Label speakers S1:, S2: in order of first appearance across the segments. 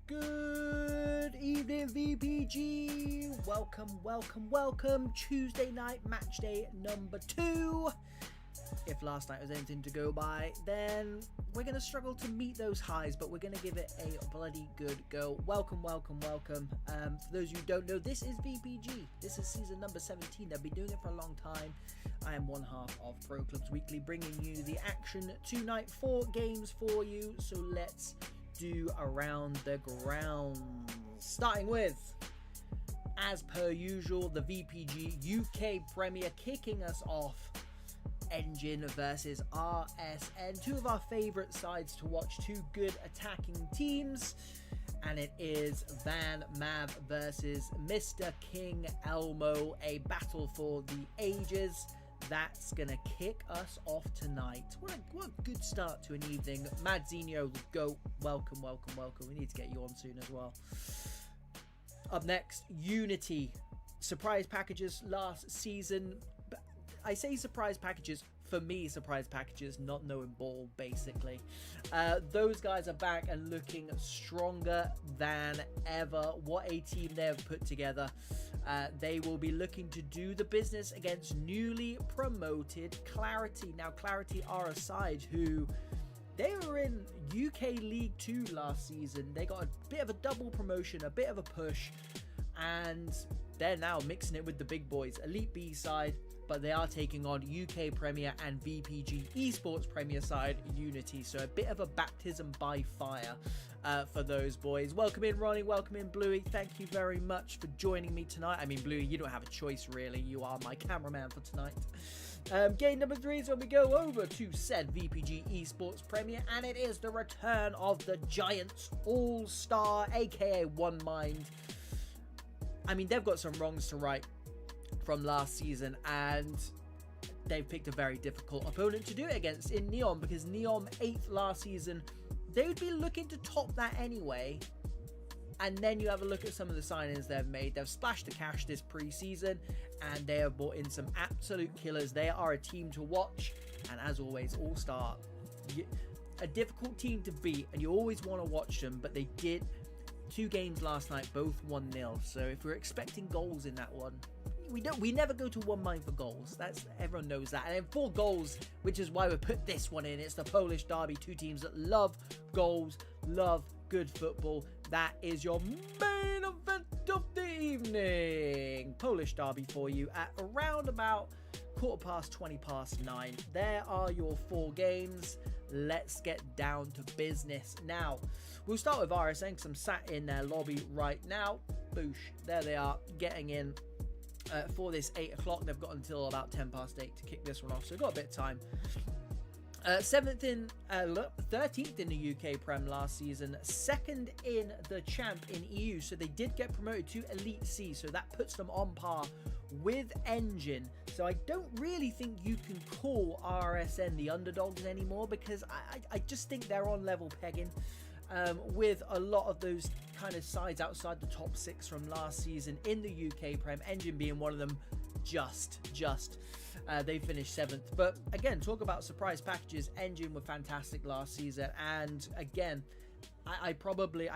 S1: Good evening, VPG. Welcome. Tuesday night match day number 2. If last night was anything to go by, then we're going to struggle to meet those highs, but we're going to give it a bloody good go. Welcome. For those who don't know, this is VPG. This is season number 17. They've been doing it for a long time. I am one half of Pro Clubs Weekly, bringing you the action tonight. 4 games for you, so let's do around the grounds. Starting with, as per usual, the VPG UK Premier, kicking us off. Engine versus RSN, 2 of our favourite sides to watch, 2 good attacking teams, and it is Van Mav versus Mr. King Elmo, a battle for the ages. That's gonna kick us off tonight. What a good start to an evening. Madzinho, the GOAT, welcome. We need to get you on soon as well. Up next, Unity. Surprise packages last season. I say surprise packages, for me surprise packages, not knowing ball basically. Those guys are back and looking stronger than ever. What a team they have put together. They will be looking to do the business against newly promoted Clarity. Now Clarity are a side who, they were in UK League 2 last season. They got a bit of a double promotion, a bit of a push, and they're now mixing it with the big boys. Elite B side, but they are taking on UK Premier and VPG Esports Premier side Unity. So a bit of a baptism by fire for those boys. Welcome in, Ronnie. Welcome in, Bluey. Thank you very much for joining me tonight. I mean, Bluey, you don't have a choice, really. You are my cameraman for tonight. Game number 3 is when we go over to said VPG Esports Premier, and it is the return of the Giants All-Star, aka One Mind. I mean, they've got some wrongs to right from last season, and they've picked a very difficult opponent to do it against in NEOM, because NEOM 8th last season. They would be looking to top that anyway. And then you have a look at some of the signings they've made. They've splashed the cash this pre-season, and they have brought in some absolute killers. They are a team to watch, and as always, All-Star, a difficult team to beat, and you always want to watch them, but they did 2 games last night, both 1-0. So if we're expecting goals in that one, we never go to One Mind for goals. Everyone knows that. And then 4 goals, which is why we put this one in. It's the Polish derby, 2 teams that love goals, love good football. That is your main event of the evening. Polish derby for you at around about 9:15. There are your 4 games. Let's get down to business. Now, we'll start with RSN, because I'm sat in their lobby right now. Boosh. There they are, getting in for this 8 o'clock. They've got until about 8:10 to kick this one off, so we've got a bit of time. 13th in the UK Prem last season, 2nd in the Champ in EU, so they did get promoted to Elite C, so that puts them on par with Engine. So I don't really think you can call RSN the underdogs anymore, because I just think they're on level pegging with a lot of those kind of sides outside the top 6 from last season in the UK Prem, Engine being one of them. They finished 7th. But again, talk about surprise packages. Engine were fantastic last season, and again, I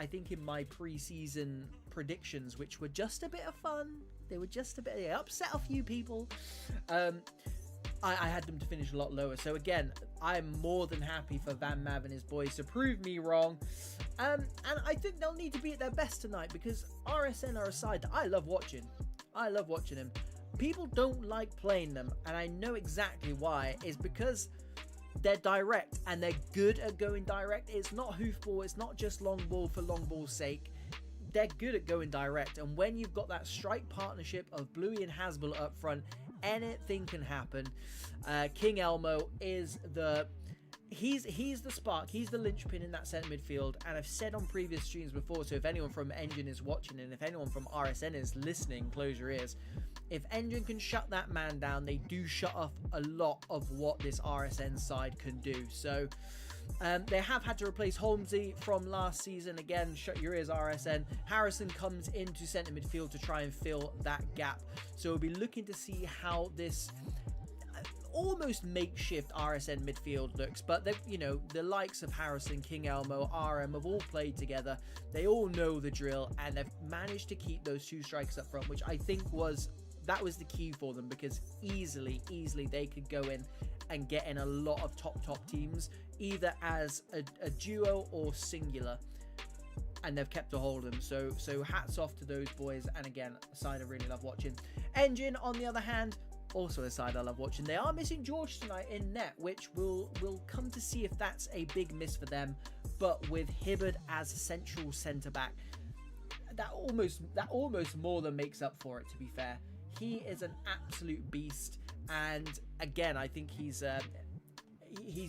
S1: think in my pre-season predictions, which were just a bit of fun, they upset a few people, I had them to finish a lot lower. So again, I'm more than happy for Van Mav and his boys to prove me wrong. And I think they'll need to be at their best tonight, because RSN are a side that I love watching. I love watching them. People don't like playing them, and I know exactly why. It's because they're direct, and they're good at going direct. It's not hoofball, it's not just long ball for long ball's sake. They're good at going direct, and when you've got that strike partnership of Bluey and Hasbulla up front, anything can happen. King Elmo is he's the spark, he's the linchpin in that centre midfield, and I've said on previous streams before, so if anyone from Engine is watching, and if anyone from RSN is listening, close your ears. If Engine can shut that man down, they do shut off a lot of what this RSN side can do. So they have had to replace Holmesy from last season. Again, shut your ears, RSN. Harrison comes into centre midfield to try and fill that gap. So we'll be looking to see how this almost makeshift RSN midfield looks, but you know, the likes of Harrison, King Elmo, RM have all played together. They all know the drill, and they've managed to keep those 2 strikers up front, which I think was the key for them, because easily they could go in and get in a lot of top teams, either as a duo or singular, and they've kept a hold of them. So hats off to those boys, and again, a side I really love watching. Engine, on the other hand, also a side I love watching. They are missing George tonight in net, which we'll come to see if that's a big miss for them. But with Hibbard as central centre back, that almost more than makes up for it, to be fair. He is an absolute beast, and again, I think he's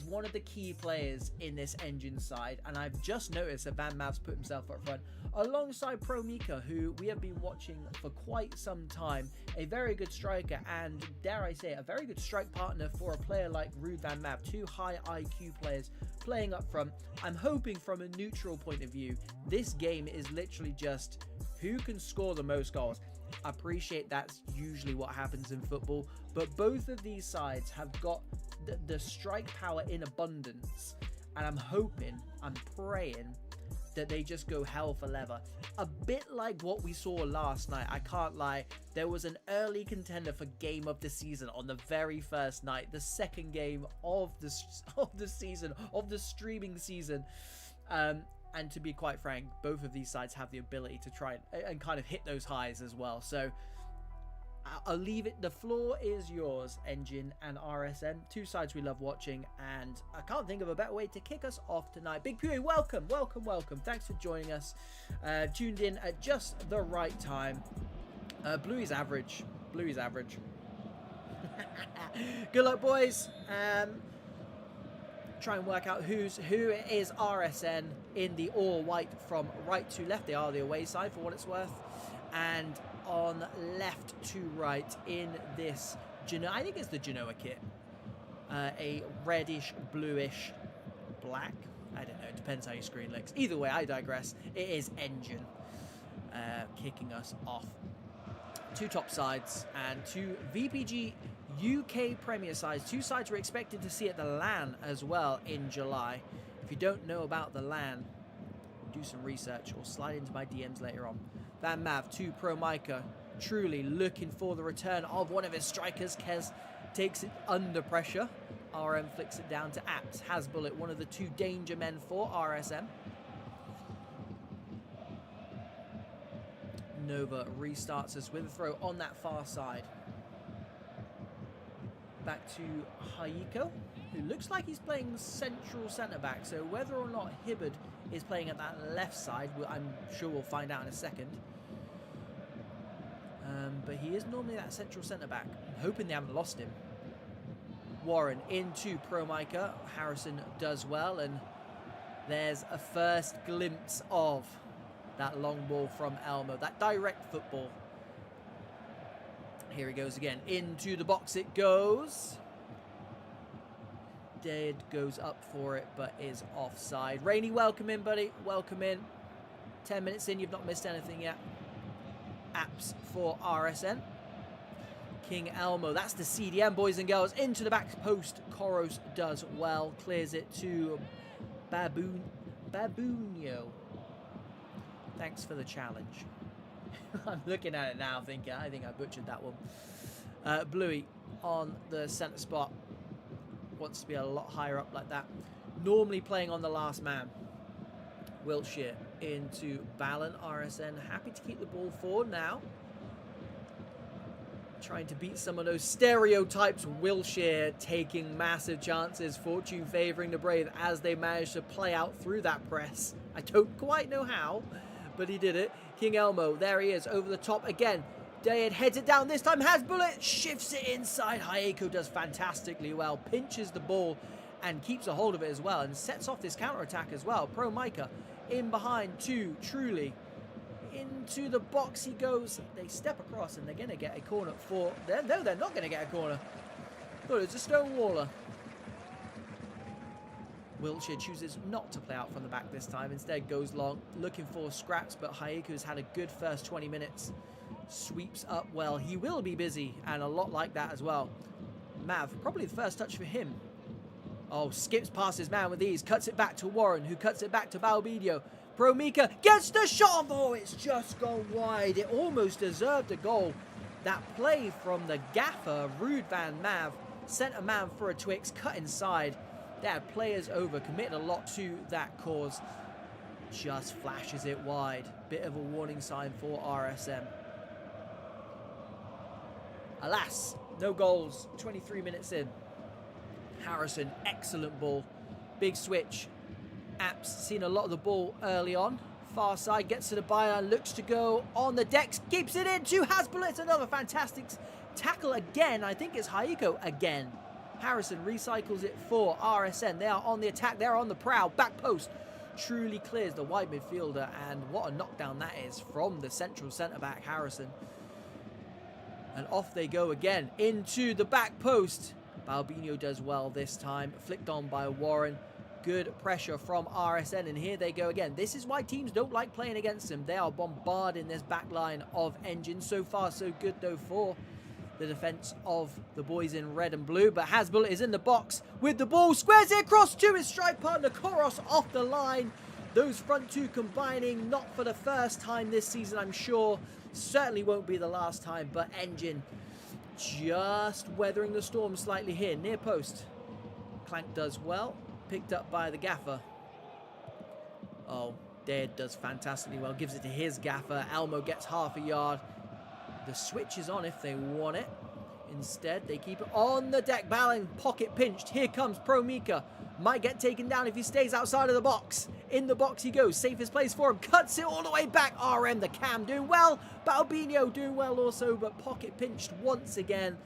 S1: one of the key players in this Engine side. And I've just noticed that Van Mav's put himself up front alongside Pro Mika, who we have been watching for quite some time. A very good striker, and dare I say, a very good strike partner for a player like Ruud Van Mav. 2 high IQ players playing up front. I'm hoping, from a neutral point of view, this game is literally just who can score the most goals. I appreciate that's usually what happens in football, but both of these sides have got the strike power in abundance, and I'm praying that they just go hell for leather. A bit like what we saw last night. I can't lie, there was an early contender for game of the season on the very first night, the second game of the season, of the streaming season. And to be quite frank, both of these sides have the ability to try and kind of hit those highs as well. So I'll leave it. The floor is yours, Engine and RSN. 2 sides we love watching, and I can't think of a better way to kick us off tonight. Big Pewee, welcome. Thanks for joining us. Tuned in at just the right time. Bluey's average. Good luck, boys. Try and work out who is RSN in the all white from right to left. They are the away side, for what it's worth, and on left to right in this Genoa, I think it's the Genoa kit, a reddish bluish black, I don't know, it depends how your screen looks. Either way, I digress. It is Engine kicking us off. 2 top sides and 2 VPG UK Premier sides. 2 sides we're expected to see at the LAN as well in July. If you don't know about the LAN, do some research or slide into my DMs later on. Van Mav to Pro Mika, truly looking for the return of one of his strikers. Kez takes it under pressure. RM flicks it down to Apps. Has Bullet, one of the 2 danger men for RSM. Nova restarts us with a throw on that far side. Back to Hayiko, who looks like he's playing central centre-back. So whether or not Hibbard is playing at that left side, I'm sure we'll find out in a second. But he is normally that central centre-back. I'm hoping they haven't lost him. Warren into Pro Mika. Harrison does well, and there's a first glimpse of that long ball from Elmo. That direct football. Here he goes again. Into the box it goes. Dead goes up for it, but is offside. Rainey, welcome in, buddy. Welcome in. 10 minutes in, you've not missed anything yet. Apps for RSN. King Elmo. That's the CDM, boys and girls. Into the back post. Koros does well. Clears it to Babunio. Thanks for the challenge. I'm looking at it now thinking, I think I butchered that one. Bluey on the centre spot. Wants to be a lot higher up like that. Normally playing on the last man. Wiltshire into Ballon. RSN happy to keep the ball forward now. Trying to beat some of those stereotypes. Wiltshire taking massive chances. Fortune favouring the Brave as they manage to play out through that press. I don't quite know how, but he did it. King Elmo, there he is, over the top again. Dayed heads it down, this time has Bullet, shifts it inside. Hayeko does fantastically well, pinches the ball and keeps a hold of it as well, and sets off this counter-attack as well. Pro Mika in behind to Truly. Into the box he goes. They step across and they're going to get a corner for... No, they're not going to get a corner. But it's a Stonewaller. Wiltshire chooses not to play out from the back this time. Instead goes long, looking for scraps, but Hayeku's had a good first 20 minutes. Sweeps up well. He will be busy, and a lot like that as well. Mav, probably the first touch for him. Oh, skips past his man with ease. Cuts it back to Warren, who cuts it back to Balbinio. Promika gets the shot. Oh, it's just gone wide. It almost deserved a goal. That play from the gaffer, Ruud van Mav, sent a man for a Twix, cut inside. They had players over, committed a lot to that cause. Just flashes it wide. Bit of a warning sign for RSM. Alas, no goals. 23 minutes in. Harrison, excellent ball. Big switch. Apps seen a lot of the ball early on. Far side, gets to the byline, looks to go on the decks, keeps it in to Hasbulla. It's another fantastic tackle again. I think it's Haiko again. Harrison recycles it for RSN. They are on the attack. They're on the prowl. Back post truly clears the wide midfielder. And what a knockdown that is from the central centre-back, Harrison. And off they go again into the back post. Balbinio does well this time. Flicked on by Warren. Good pressure from RSN, and here they go again. This is why teams don't like playing against them. They are bombarding this back line of Engine. So far, so good, though, for the defence of the boys in red and blue. But Hasbulla is in the box with the ball. Squares it across to his strike partner, Koros, off the line. Those front two combining, not for the first time this season, I'm sure. Certainly won't be the last time, but Engine just weathering the storm slightly here. Near post. Clank does well. Picked up by the gaffer. Oh, Dead does fantastically well. Gives it to his gaffer. Elmo gets half a yard. The switch is on if they want it. Instead, they keep it on the deck. Ballin, pocket pinched. Here comes Promika. Might get taken down if he stays outside of the box. In the box he goes. Safest place for him. Cuts it all the way back. RM, the cam, doing well. Balbinio doing well also, but pocket pinched once again.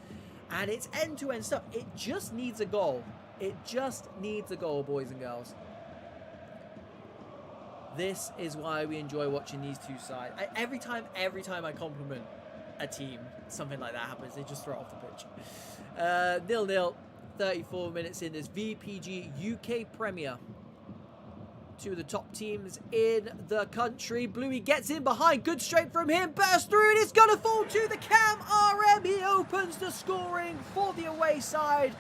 S1: And it's end-to-end stuff. It just needs a goal. It just needs a goal, boys and girls. This is why we enjoy watching these two sides. Every time I compliment a team, something like that happens. They just throw it off the pitch. 0-0, 34 minutes in this VPG UK Premier. Two of the top teams in the country. Bluey gets in behind. Good straight from him. Burst through and it's going to fall to the cam. RM, he opens the scoring for the away side.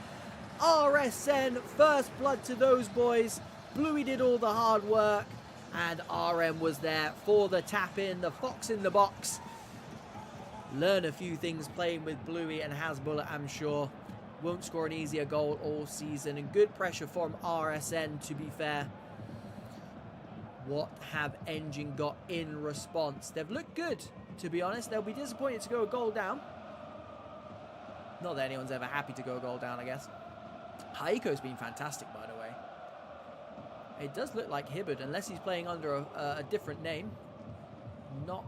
S1: RSN, first blood to those boys. Bluey did all the hard work. And RM was there for the tap in. The fox in the box. Learn a few things playing with Bluey and Hasbulla, I'm sure. Won't score an easier goal all season. And good pressure from RSN, to be fair. What have Engine got in response? They've looked good, to be honest. They'll be disappointed to go a goal down. Not that anyone's ever happy to go a goal down, I guess. Haiko's been fantastic, by the way. It does look like Hibbard, unless he's playing under a different name. Not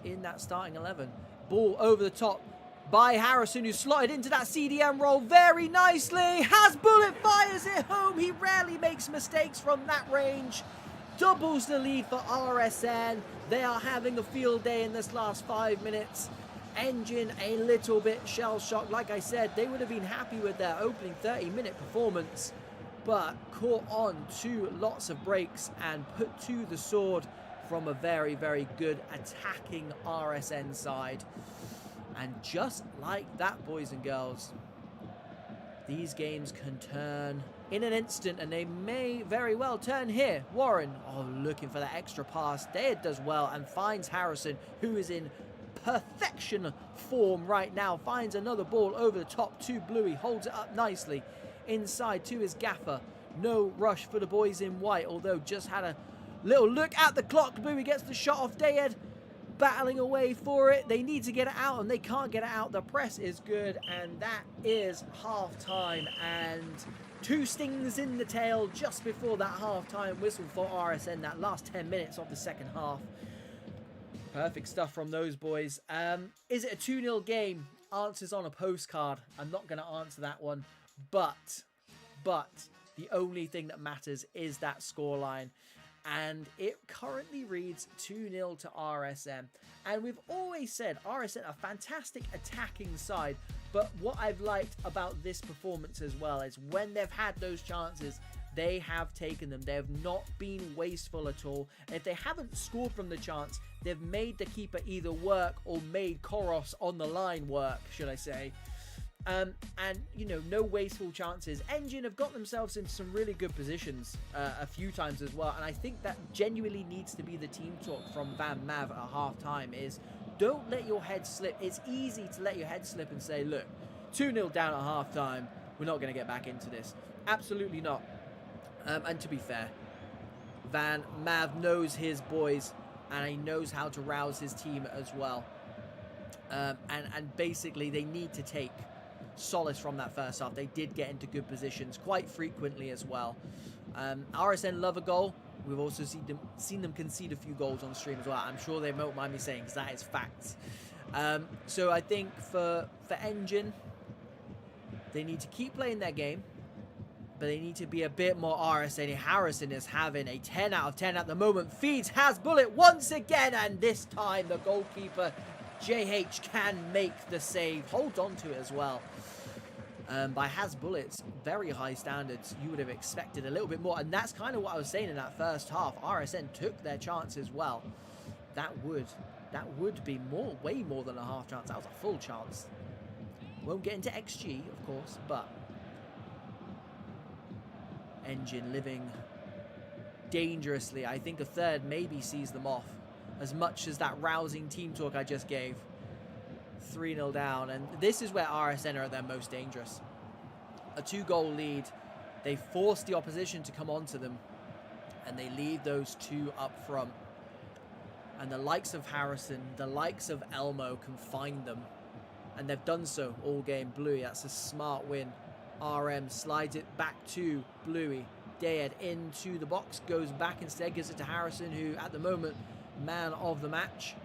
S1: in that starting 11. Ball over the top by Harrison, who slotted into that CDM role very nicely. Hasbulla fires it home. He rarely makes mistakes from that range. Doubles the lead for RSN. They are having a field day in this last 5 minutes. Engine a little bit shell-shocked. Like I said, they would have been happy with their opening 30-minute performance, but caught on to lots of breaks and put to the sword from a very, very good attacking RSN side. And just like that, boys and girls, these games can turn in an instant, and they may very well turn here. Warren, looking for that extra pass. Dead does well and finds Harrison, who is in perfection form right now. Finds another ball over the top to Bluey. Holds it up nicely inside to his gaffer. No rush for the boys in white, although just had a little look at the clock. Bluey gets the shot off. Dead battling away for it. They need to get it out and they can't get it out. The press is good, and that is half time. And two stings in the tail just before that half-time whistle for RSN, that last 10 minutes of the second half. Perfect stuff from those boys. Is it a 2-0 game? Answers on a postcard. I'm not going to answer that one. But the only thing that matters is that scoreline. And it currently reads 2-0 to RSN. And we've always said RSN are a fantastic attacking side. But what I've liked about this performance as well is when they've had those chances, they have taken them. They have not been wasteful at all. And if they haven't scored from the chance, they've made the keeper either work or made Koros on the line work, should I say. And, you know, no wasteful chances. Engine have got themselves into some really good positions a few times as well. And I think that genuinely needs to be the team talk from Van Mav at half-time is don't let your head slip. It's easy to let your head slip and say, look, 2-0 down at half-time. We're not going to get back into this. Absolutely not. And to be fair, Van Mav knows his boys and he knows how to rouse his team as well. And basically they need to take solace from that first half. They did get into good positions quite frequently as well. RSN love a goal. We've also seen them concede a few goals on stream as well. I'm sure they won't mind me saying because that is facts. So I think for Engine, they need to keep playing their game, but they need to be a bit more RSN. Harrison is having a 10 out of 10 at the moment. Feeds has bullet once again, and this time the goalkeeper JH can make the save. Hold on to it as well. By Has Bullets, very high standards. You would have expected a little bit more, and that's kind of what I was saying in that first half. RSN took their chances well. That would be way more than a half chance. That was a full chance. Won't get into XG, of course, but Engine living dangerously. I think a third maybe sees them off. As much as that rousing team talk I just gave. 3-0 down, and this is where RSN are at their most dangerous. A 2-goal lead. They force the opposition to come onto them, and they leave those two up front. And the likes of Harrison, the likes of Elmo can find them, and they've done so all game. Bluey, that's a smart win. RM slides it back to Bluey. Dead into the box, goes back instead, gives it to Harrison, who at the moment man of the match.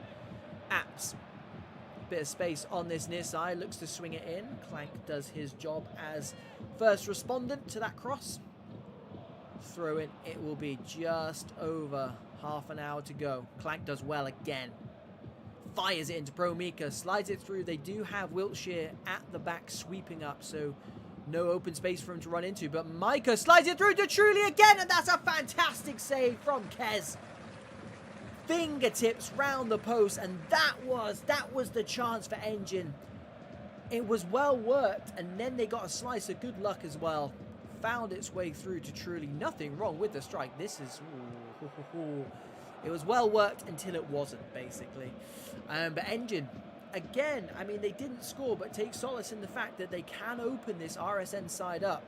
S1: Apps, bit of space on this near side, looks to swing it in. Clank does his job as first respondent to that cross. Throw in, it will be just over half an hour to go. Clank does well again. Fires it into Pro Mika, slides it through. They do have Wiltshire at the back sweeping up, so no open space for him to run into. But Micah slides it through to Truly again, and that's a fantastic save from Kez. Fingertips round the post, and that was the chance for Engine. It was well worked, and then they got a slice of good luck as well. Found its way through to Truly. Nothing wrong with the strike. This is... It was well worked until it wasn't, basically. But Engine, again, I mean, they didn't score, but take solace in the fact that they can open this RSN side up.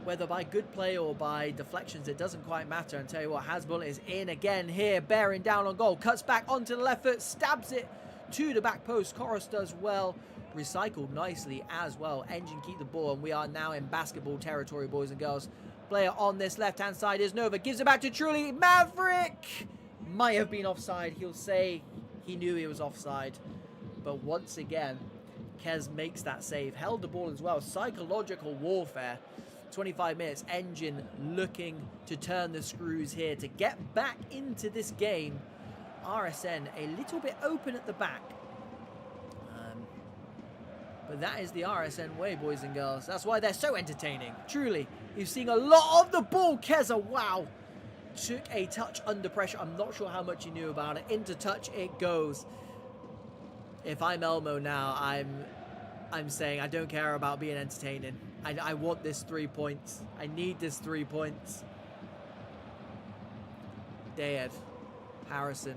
S1: Whether by good play or by deflections, it doesn't quite matter. And tell you what, Hasbull is in again here, bearing down on goal. Cuts back onto the left foot, stabs it to the back post. Koros does well. Recycled nicely as well. Engine keep the ball, and we are now in basketball territory, boys and girls. Player on this left-hand side is Nova. Gives it back to Truly. Maverick might have been offside. He'll say he knew he was offside. But once again, Kez makes that save. Held the ball as well. Psychological warfare. 25 minutes. Engine looking to turn the screws here to get back into this game. RSN a little bit open at the back. But that is the RSN way, boys and girls. That's why they're so entertaining. Truly, you've seen a lot of the ball. Keza, wow. Took a touch under pressure. I'm not sure how much he knew about it. Into touch it goes. If I'm Elmo now, I'm saying I don't care about being entertaining. I want this 3 points. I need this 3 points. Dead. Harrison.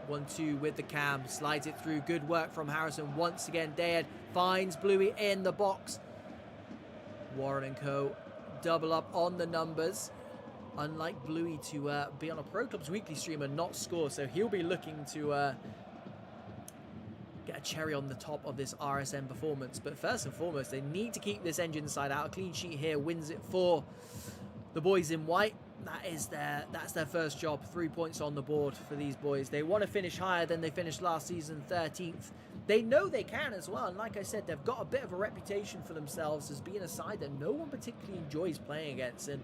S1: 1-2 with the cam. Slides it through. Good work from Harrison. Once again, Dead finds Bluey in the box. Warren and Co. double up on the numbers. Unlike Bluey to be on a Pro Clubs Weekly stream and not score. So he'll be looking to get a cherry on the top of this RSN performance. But first and foremost, they need to keep this Engine side out. A clean sheet here wins it for the boys in white. That's their first job. 3 points on the board for these boys. They want to finish higher than they finished last season, 13th. They know they can as well. And like I said, they've got a bit of a reputation for themselves as being a side that no one particularly enjoys playing against. And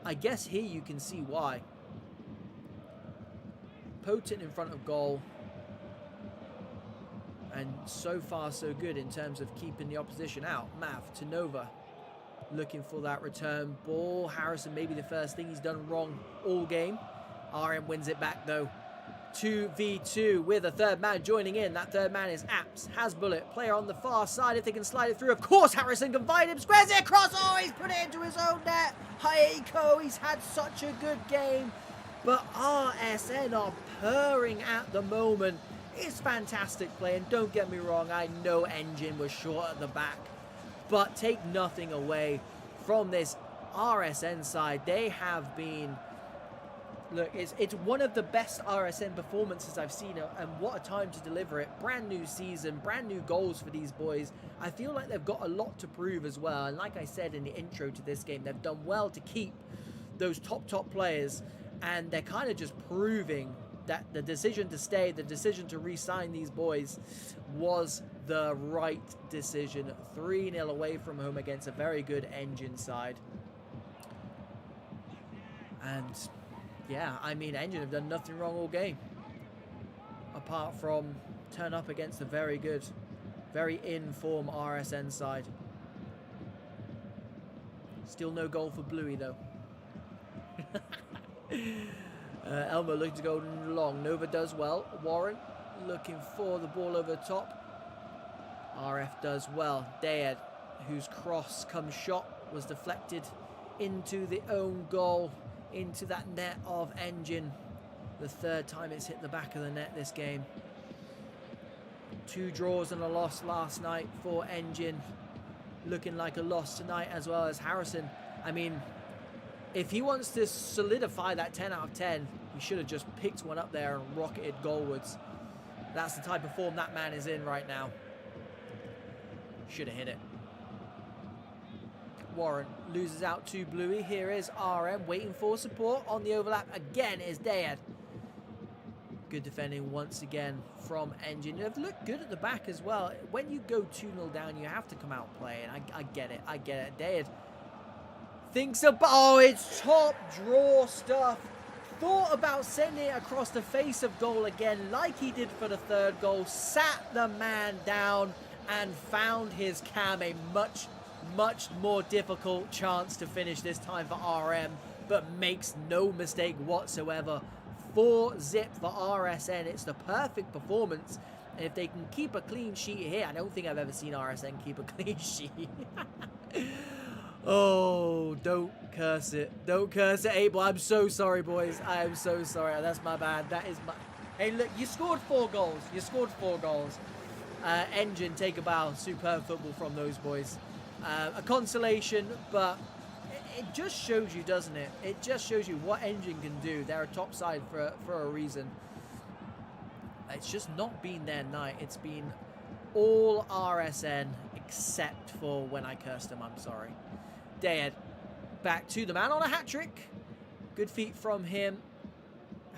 S1: I guess here you can see why. Potent in front of goal. And so far so good in terms of keeping the opposition out. Mav to Nova. Looking for that return ball. Harrison maybe the first thing he's done wrong all game. RM wins it back though. 2v2 with a third man joining in. That third man is Apps, has Bullet, player on the far side if they can slide it through. Of course, Harrison can find him, squares it across. Oh, he's put it into his own net. Hayeko, he's had such a good game. But RSN are purring at the moment. It's fantastic play, and don't get me wrong, I know Engine was short at the back. But take nothing away from this RSN side. They have been... Look, it's one of the best RSN performances I've seen, and what a time to deliver it. Brand new season, brand new goals for these boys. I feel like they've got a lot to prove as well. And like I said in the intro to this game, they've done well to keep those top players. And they're kind of just proving that the decision to stay, the decision to re-sign these boys was the right decision. 3-0 away from home against a very good Engine side. And... yeah, I mean, Engine have done nothing wrong all game. Apart from turn up against a very good, very in-form RSN side. Still no goal for Bluey, though. Elmo looking to go long. Nova does well. Warren looking for the ball over the top. RF does well. Dayed, whose cross come shot, was deflected into the own goal. Into that net of Engine. The third time it's hit the back of the net this game. 2 draws and a loss last night for Engine. Looking like a loss tonight as well as Harrison. I mean, if he wants to solidify that 10 out of 10, he should have just picked one up there and rocketed goalwards. That's the type of form that man is in right now. Should have hit it. Warren loses out to Bluey. Here is RM waiting for support. On the overlap again is Dayed. Good defending once again from Engine. They've looked good at the back as well. When you go 2-0 down, you have to come out playing. I get it. I get it. Dayed thinks about... oh, it's top draw stuff. Thought about sending it across the face of goal again like he did for the third goal. Sat the man down and found his cam. A much more difficult chance to finish this time for RM, but makes no mistake whatsoever. 4-0 for RSN. It's the perfect performance. And if they can keep a clean sheet here, I don't think I've ever seen RSN keep a clean sheet. Oh, don't curse it. Don't curse it, Abel. I'm so sorry, boys. I am so sorry. That's my bad. That is my... hey, look, you scored 4 goals. You scored 4 goals. Engine, take a bow. Superb football from those boys. A consolation, but it just shows you, doesn't it? It just shows you what Engine can do. They're a top side for a reason. It's just not been their night. It's been all RSN except for when I cursed them. I'm sorry. Dayed back to the man on a hat-trick. Good feet from him.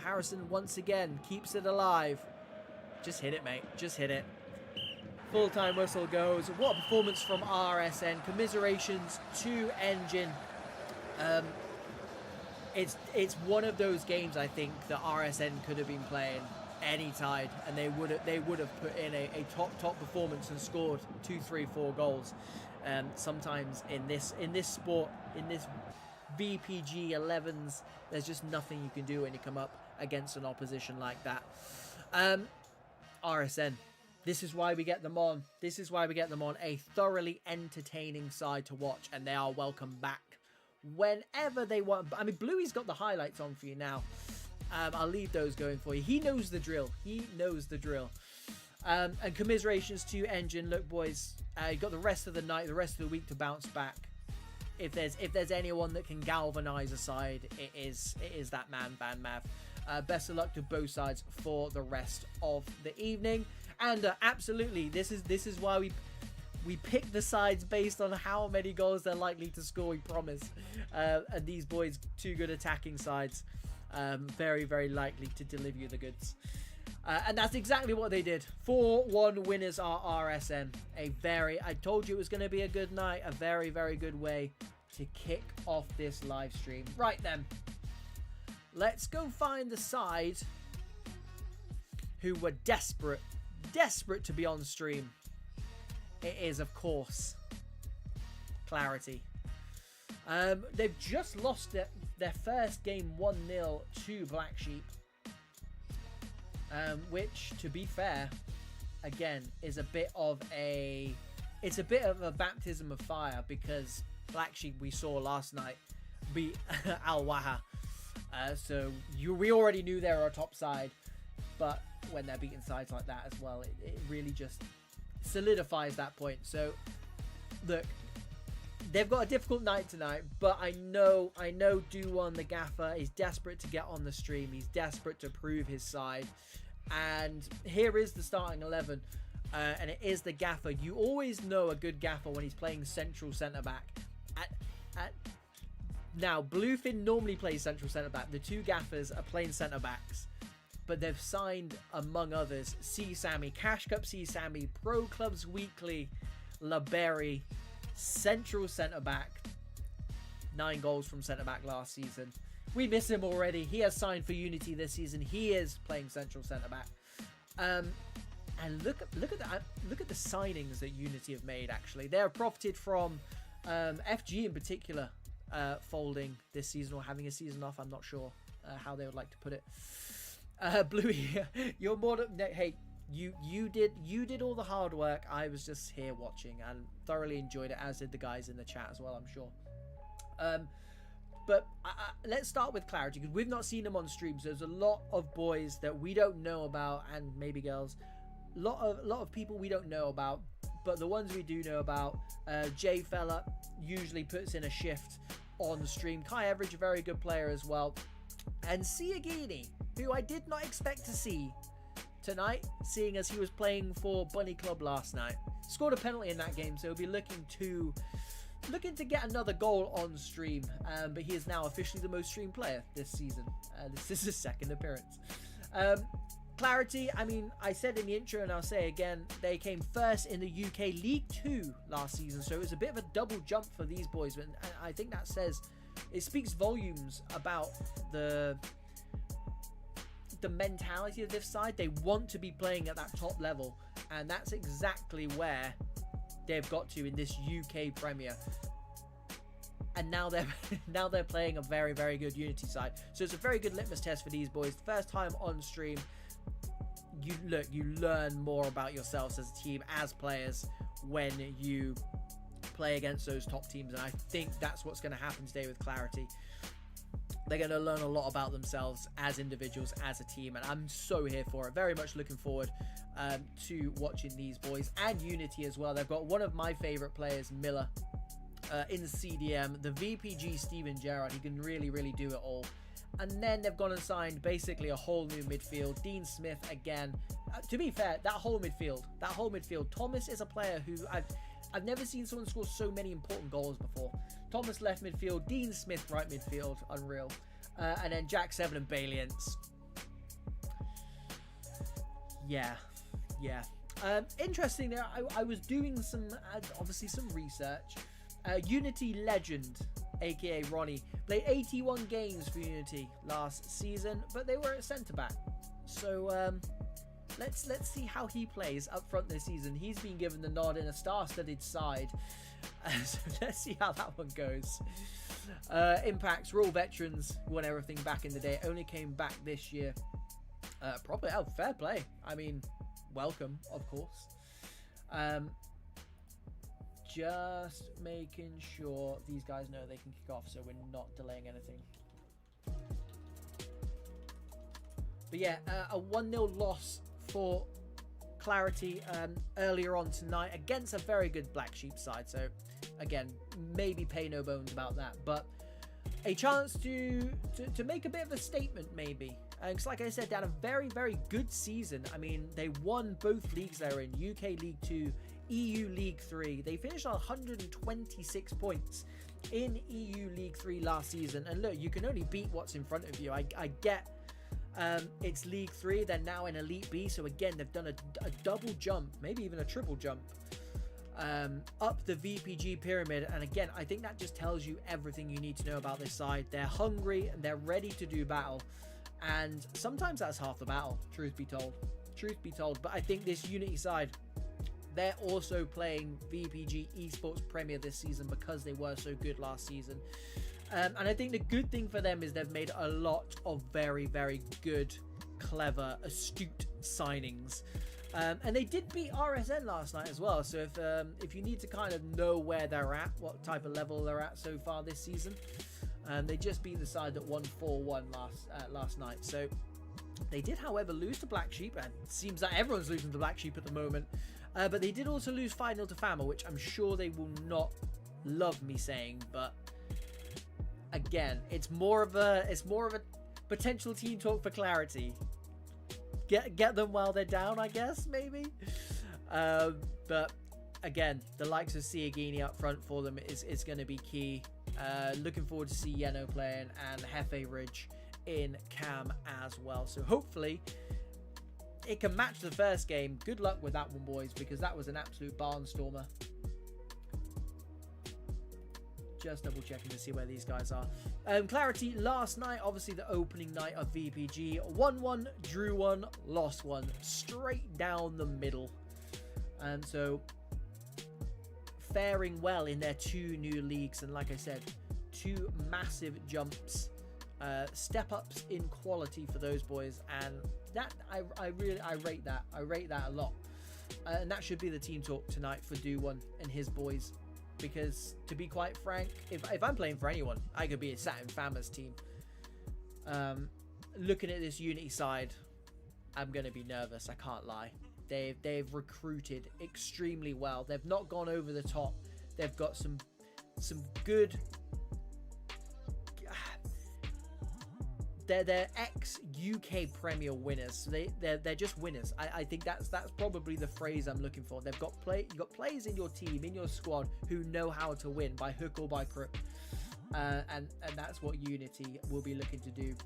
S1: Harrison once again keeps it alive. Just hit it, mate. Just hit it. Full-time whistle goes. What a performance from RSN. Commiserations to Engine. It's one of those games, I think, that RSN could have been playing any tide, and they would have put in a top performance and scored 2, 3, 4 goals. Sometimes in this sport, in this VPG 11s, there's just nothing you can do when you come up against an opposition like that. RSN. This is why we get them on. This is why we get them on. A thoroughly entertaining side to watch, and they are welcome back whenever they want. I mean, Bluey's got the highlights on for you now. I'll leave those going for you. He knows the drill. He knows the drill. And commiserations to Engine. Look, boys, you got the rest of the night, the rest of the week to bounce back. If there's anyone that can galvanize a side, it is that man, Van Mav. Best of luck to both sides for the rest of the evening. And absolutely, this is why we pick the sides based on how many goals they're likely to score, we promise. And these boys, 2 good attacking sides, very, very likely to deliver you the goods. And that's exactly what they did. 4-1 winners are RSN. I told you it was going to be a good night, a very, very good way to kick off this live stream. Right then, let's go find the side who were desperate to be on stream. It is, of course, Clarity. They've just lost their first game 1-0 to Black Sheep. which, to be fair, again, is a bit of a baptism of fire, because Black Sheep, we saw last night, beat Al Waha. So we already knew they were a top side, but when they're beating sides like that as well, it really just solidifies that point. So look, they've got a difficult night tonight, but I know Do1, the gaffer, is desperate to get on the stream. He's desperate to prove his side. And here is the starting 11. And it is the gaffer. You always know a good gaffer when he's playing central centre-back. Now, Bluefin normally plays central centre-back. The two gaffers are playing centre-backs. But they've signed, among others, C. Sammy, Cash Cup C. Sammy, Pro Clubs Weekly, LaBerry, central centre-back. 9 goals from centre-back last season. We miss him already. He has signed for Unity this season. He is playing central centre-back. And look at the signings that Unity have made, actually. They have profited from FG in particular folding this season, or having a season off. I'm not sure how they would like to put it. Bluey, you're more than... Hey, you did all the hard work. I was just here watching and thoroughly enjoyed it, as did the guys in the chat as well, I'm sure. But let's start with Clarity, because we've not seen them on stream. So there's a lot of boys that we don't know about, and maybe girls. Lot of people we don't know about, but the ones we do know about, Jay Fella usually puts in a shift on the stream. Kai Everidge, a very good player as well, and Siagini, who I did not expect to see tonight, seeing as he was playing for Bunny Club last night. Scored a penalty in that game, so he'll be looking to get another goal on stream, but he is now officially the most streamed player this season. This is his second appearance. Clarity, I mean, I said in the intro and I'll say again, they came first in the UK League 2 last season, so it was a bit of a double jump for these boys, and I think that speaks volumes about the mentality of this side. They want to be playing at that top level, and that's exactly where they've got to in this UK Premier. And now they're playing a very, very good Unity side, so it's a very good litmus test for these boys. First time on stream, you learn more about yourselves as a team, as players, when you play against those top teams, and I think that's what's going to happen today with Clarity. They're going to learn a lot about themselves as individuals, as a team, and I'm so here for it. Very much looking forward to watching these boys, and Unity as well. They've got one of my favorite players, Miller, in the CDM, the VPG Steven Gerrard. He can really, really do it all. And then they've gone and signed basically a whole new midfield. Dean Smith again. To be fair, that whole midfield. Thomas is a player who I've never seen someone score so many important goals before. Thomas left midfield, Dean Smith right midfield, unreal. And then Jack Seven and Baliance. Yeah. Interesting there. I was doing some research. Unity legend, aka Ronnie, played 81 games for Unity last season, but they were at centre back. So let's see how he plays up front this season. He's been given the nod in a star-studded side, so let's see how that one goes. Impacts, we're all veterans, won everything back in the day, only came back this year. Probably, fair play. I mean, welcome, of course. Just making sure these guys know they can kick off, so we're not delaying anything. But yeah, a 1-0 loss for Clarity earlier on tonight against a very good Black Sheep side. So again, maybe pay no bones about that, but a chance to make a bit of a statement maybe. Because like I said, they had a very, very good season. I mean, they won both leagues they're in, UK League 2, EU League 3. They finished on 126 points in EU League 3 last season. And look, you can only beat what's in front of you. I get it's League 3. They're now in Elite B. So again, they've done a double jump, maybe even a triple jump up the VPG pyramid. And again, I think that just tells you everything you need to know about this side. They're hungry and they're ready to do battle. And sometimes that's half the battle, truth be told. But I think this Unity side, they're also playing VPG Esports Premier this season because they were so good last season. And I think the good thing for them is they've made a lot of very, very good clever, astute signings. And they did beat RSN last night as well. So if you need to kind of know where they're at, what type of level they're at so far this season, they just beat the side that won 4-1 last night. So they did, however, lose to Black Sheep, and it seems that everyone's losing to Black Sheep at the moment. But they did also lose 5-0 to Fama, which I'm sure they will not love me saying. But again, it's more of a potential team talk for clarity. Get them while they're down, I guess, maybe. But again, the likes of Siagini up front for them is going to be key. Looking forward to see Yeno playing and Hefe Ridge in cam as well. So hopefully it can match the first game. Good luck with that one, boys, because that was an absolute barnstormer. Just double checking to see where these guys are. Clarity last night, obviously the opening night of VPG. 1-1, drew 1, lost 1. Straight down the middle. And so faring well in their 2 new leagues. And like I said, 2 massive jumps. Step ups in quality for those boys. And that I rate that. I rate that a lot. And that should be the team talk tonight for Do1 and his boys. Because, to be quite frank, if I'm playing for anyone, I could be sat in Fama's team. Looking at this Unity side, I'm going to be nervous, I can't lie. They've recruited extremely well. They've not gone over the top. They've got some good... They're ex-UK Premier winners. So they're just winners. I think that's probably the phrase I'm looking for. You've got players in your team, in your squad, who know how to win by hook or by crook. And that's what Unity will be looking to do.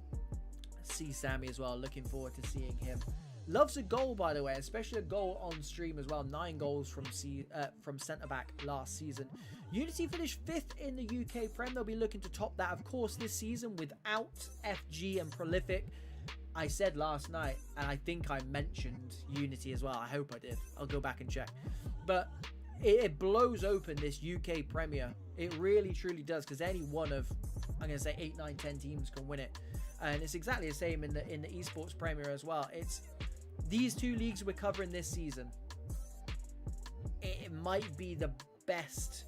S1: See Sammy as well. Looking forward to seeing him. Loves a goal, by the way, especially a goal on stream as well. 9 goals from centre-back last season. Unity finished 5th in the UK Prem. They'll be looking to top that, of course, this season without FG and Prolific. I said last night, and I think I mentioned Unity as well. I hope I did. I'll go back and check. But it blows open this UK Premier. It really, truly does, because any one of, I'm going to say, 8, 9, 10 teams can win it. And it's exactly the same in the Esports Premier as well. It's these 2 leagues we're covering this season. It might be the best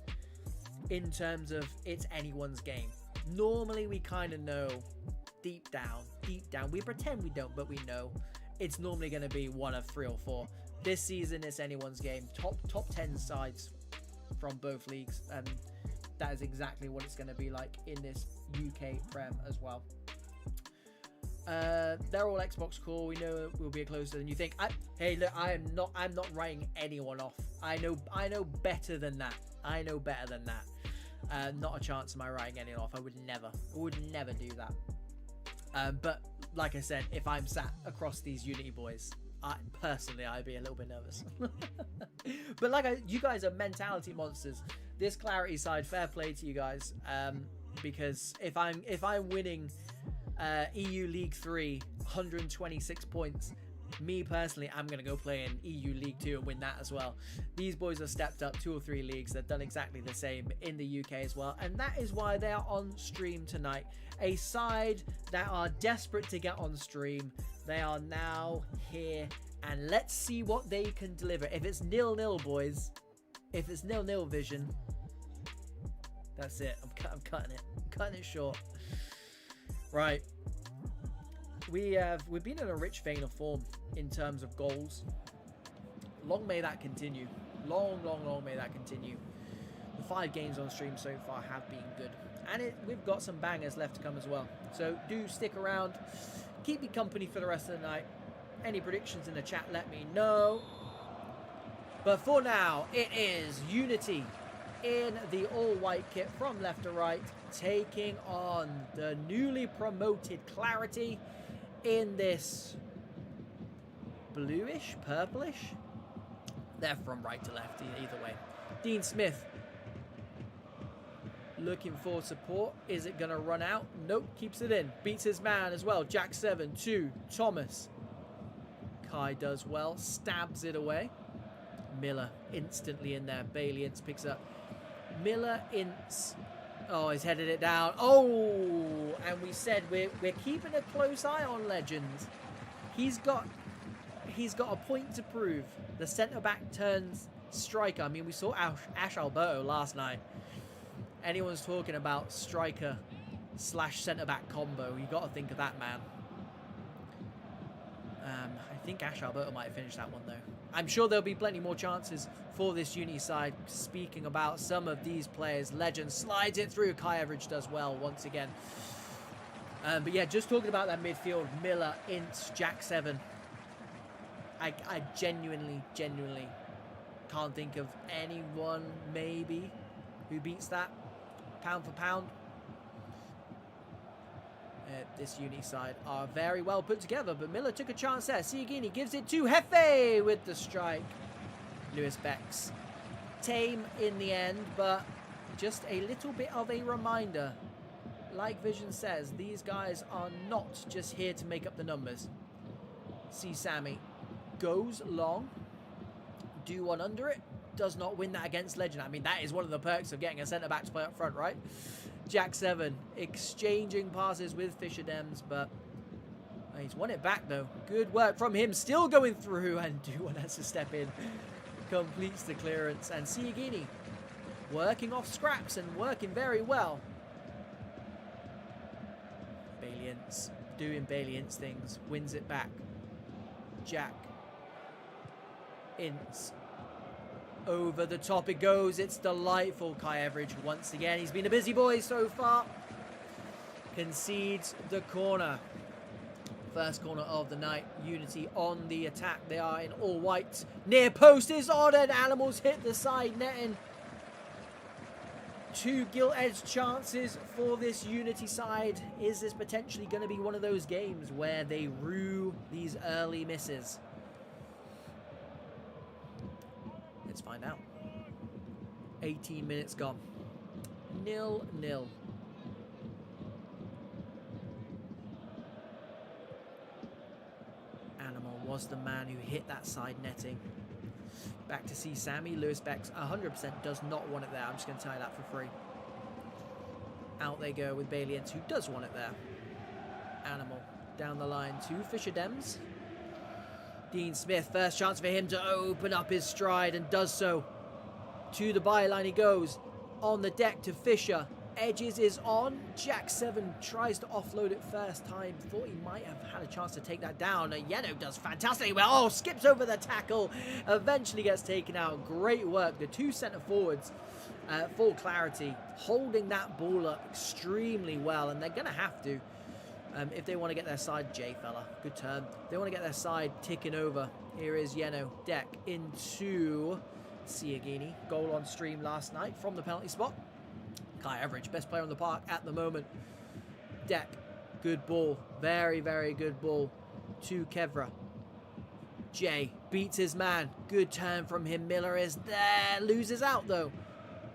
S1: in terms of it's anyone's game. Normally we kind of know deep down, we pretend we don't, but we know it's normally going to be one of 3 or 4. This season it's anyone's game. Top 10 sides from both leagues, and that is exactly what it's going to be like in this UK Prem as well. They're all Xbox core. We know we'll be closer than you think. Hey, look, I'm not writing anyone off. I know better than that. Not a chance am I writing anyone off. I would never do that. But like I said, if I'm sat across these Unity boys, personally I'd be a little bit nervous. But you guys are mentality monsters. This Clarity side, fair play to you guys. Because if I'm winning EU League 3, 126 points, me personally, I'm going to go play in EU League 2 and win that as well. These boys have stepped up 2 or 3 leagues. They've done exactly the same in the UK as well. And that is why they are on stream tonight. A side that are desperate to get on stream. They are now here. And let's see what they can deliver. If it's 0-0, boys. If it's 0-0 vision. That's it. I'm cutting it. I'm cutting it short. Right. We've been in a rich vein of form in terms of goals. Long may that continue. Long may that continue. The 5 games on stream so far have been good. And we've got some bangers left to come as well. So do stick around. Keep me company for the rest of the night. Any predictions in the chat, let me know. But for now, it is Unity in the all-white kit from left to right, taking on the newly promoted Clarity in this bluish, purplish. They're from right to left either way. Dean Smith looking for support. Is it going to run out? Nope, keeps it in. Beats his man as well. Jack 7 to Thomas. Kai does well, stabs it away. Miller instantly in there. Bailey Ince picks up. Miller Ince. Oh, he's headed it down. Oh, and we said we're keeping a close eye on Legend. He's got a point to prove. The centre-back turns striker. I mean, we saw Ash Alberto last night. Anyone's talking about striker / centre-back combo, you got to think of that man. I think Ash Alberto might have finished that one, though. I'm sure there'll be plenty more chances for this Uni side. Speaking about some of these players, Legend slides it through. Kai Everidge does well once again. But yeah, just talking about that midfield, Miller, Ince, Jack 7. I genuinely can't think of anyone maybe who beats that pound for pound. This Uni side are very well put together, but Miller took a chance there. Siagini gives it to Jefe with the strike. Lewis Bex tame in the end, but just a little bit of a reminder. Like Vision says, these guys are not just here to make up the numbers. See Sammy goes long, do one under it, does not win that against Legend. I mean, that is one of the perks of getting a centre-back to play up front, right? Jack 7 exchanging passes with Fisher Dems, but he's won it back, though. Good work from him, still going through, and Duwan has to step in. Completes the clearance, and Siagini working off scraps and working very well. Baliance doing Baliance things, wins it back. Jack. Ince. Over the top it goes. It's delightful. Kai Everidge once again. He's been a busy boy so far. Concedes the corner. First corner of the night. Unity on the attack. They are in all white. Near post is on, and Animals hit the side netting. 2 gilt-edged chances for this Unity side. Is this potentially going to be one of those games where they rue these early misses? Let's find out. 18 minutes gone. 0-0. Animal was the man who hit that side netting. Back to see Sammy. Lewis Bex 100% does not want it there. I'm just going to tell you that for free. Out they go with Baliance, who does want it there. Animal down the line to Fisher Dems. Dean Smith, first chance for him to open up his stride, and does so. To the byline he goes. On the deck to Fisher. Edges is on. Jack 7 tries to offload it first time. Thought he might have had a chance to take that down. Yeno does fantastically well. Oh, skips over the tackle. Eventually gets taken out. Great work. The 2 centre forwards, full clarity, holding that ball up extremely well. And they're going to have to, if they want to get their side, J fella, good turn. They want to get their side ticking over. Here is Yeno. Deck into Siagini. Goal on stream last night from the penalty spot. Kai Everidge, best player on the park at the moment. Deck, good ball. Very, very good ball to Kevra. Jay beats his man. Good turn from him. Miller is there. Loses out, though.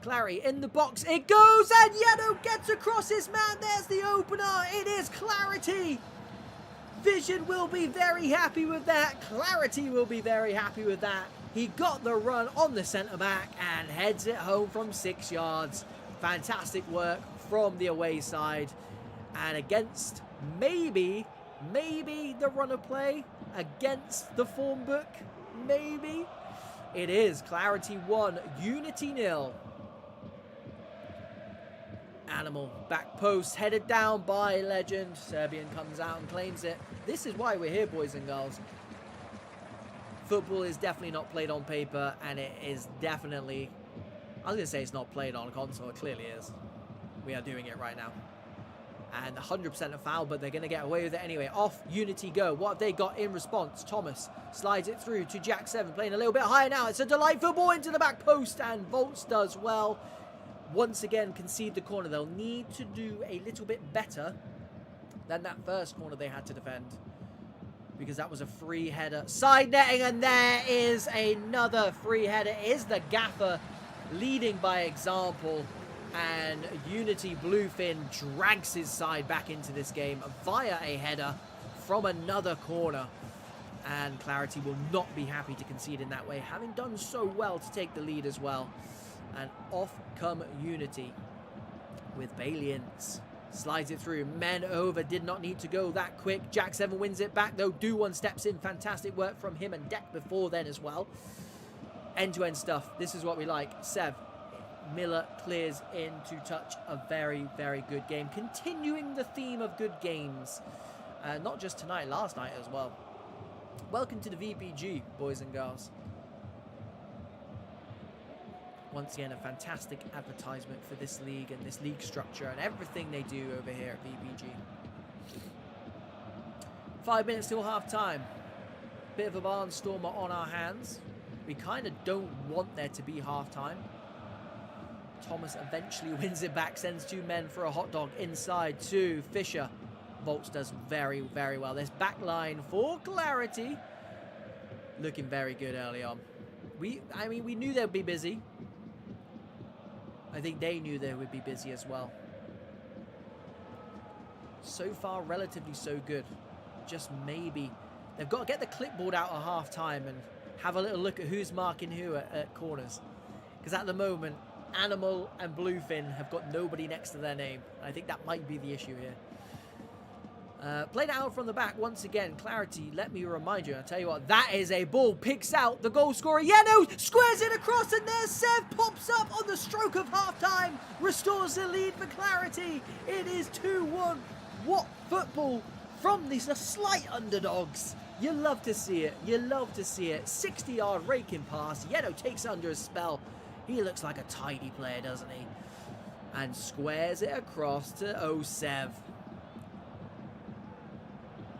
S1: Clary in the box. It goes, and Yeno gets across his man. There's the opener. It is Clarity. Vision will be very happy with that. Clarity will be very happy with that. He got the run on the centre-back and heads it home from 6 yards. Fantastic work from the away side, and against maybe the run of play against the form book. Maybe it is Clarity 1, Unity 0. Animal back post headed down by Legend. Serbian comes out and claims it. This is why we're here, boys and girls. Football is definitely not played on paper, and it is definitely, I was going to say it's not played on a console. It clearly is. We are doing it right now. And 100% a foul, but they're going to get away with it anyway. Off Unity go. What have they got in response? Thomas slides it through to Jack 7, playing a little bit higher now. It's a delightful ball into the back post, and Volts does well. Once again, concede the corner. They'll need to do a little bit better than that first corner they had to defend, because that was a free header. Side netting, and there is another free header. It is the gaffer leading by example, and Unity Bluefin drags his side back into this game via a header from another corner, and Clarity will not be happy to concede in that way, having done so well to take the lead as well. And off come Unity with Baliance. Slides it through. Men over. Did not need to go that quick. Jack 7 wins it back, though. Do1 steps in. Fantastic work from him and Deck before then as well. End-to-end stuff. This is what we like. Sev. Miller clears in to touch a very, very good game. Continuing the theme of good games. Not just tonight, last night as well. Welcome to the VPG, boys and girls. Once again, a fantastic advertisement for this league and this league structure and everything they do over here at VPG. 5 minutes till half time. Bit of a barnstormer on our hands. We kind of don't want there to be half time. Thomas eventually wins it back, sends 2 men for a hot dog inside to Fisher. Volts does very, very well. This back line for Clarity. Looking very good early on. I mean, we knew they'd be busy. I think they knew they would be busy as well. So far, relatively so good. Just maybe. They've got to get the clipboard out at half time and have a little look at who's marking who at corners. Because at the moment, Animal and Bluefin have got nobody next to their name. I think that might be the issue here. Played out from the back once again. Clarity, let me remind you. I'll tell you what, that is a ball. Picks out the goal scorer. Yeno squares it across, and there's Sev. Pops up on the stroke of half-time. Restores the lead for Clarity. It is 2-1. What football from these slight underdogs. You love to see it. You love to see it. 60-yard raking pass. Yeno takes under a spell. He looks like a tidy player, doesn't he? And squares it across to Osev.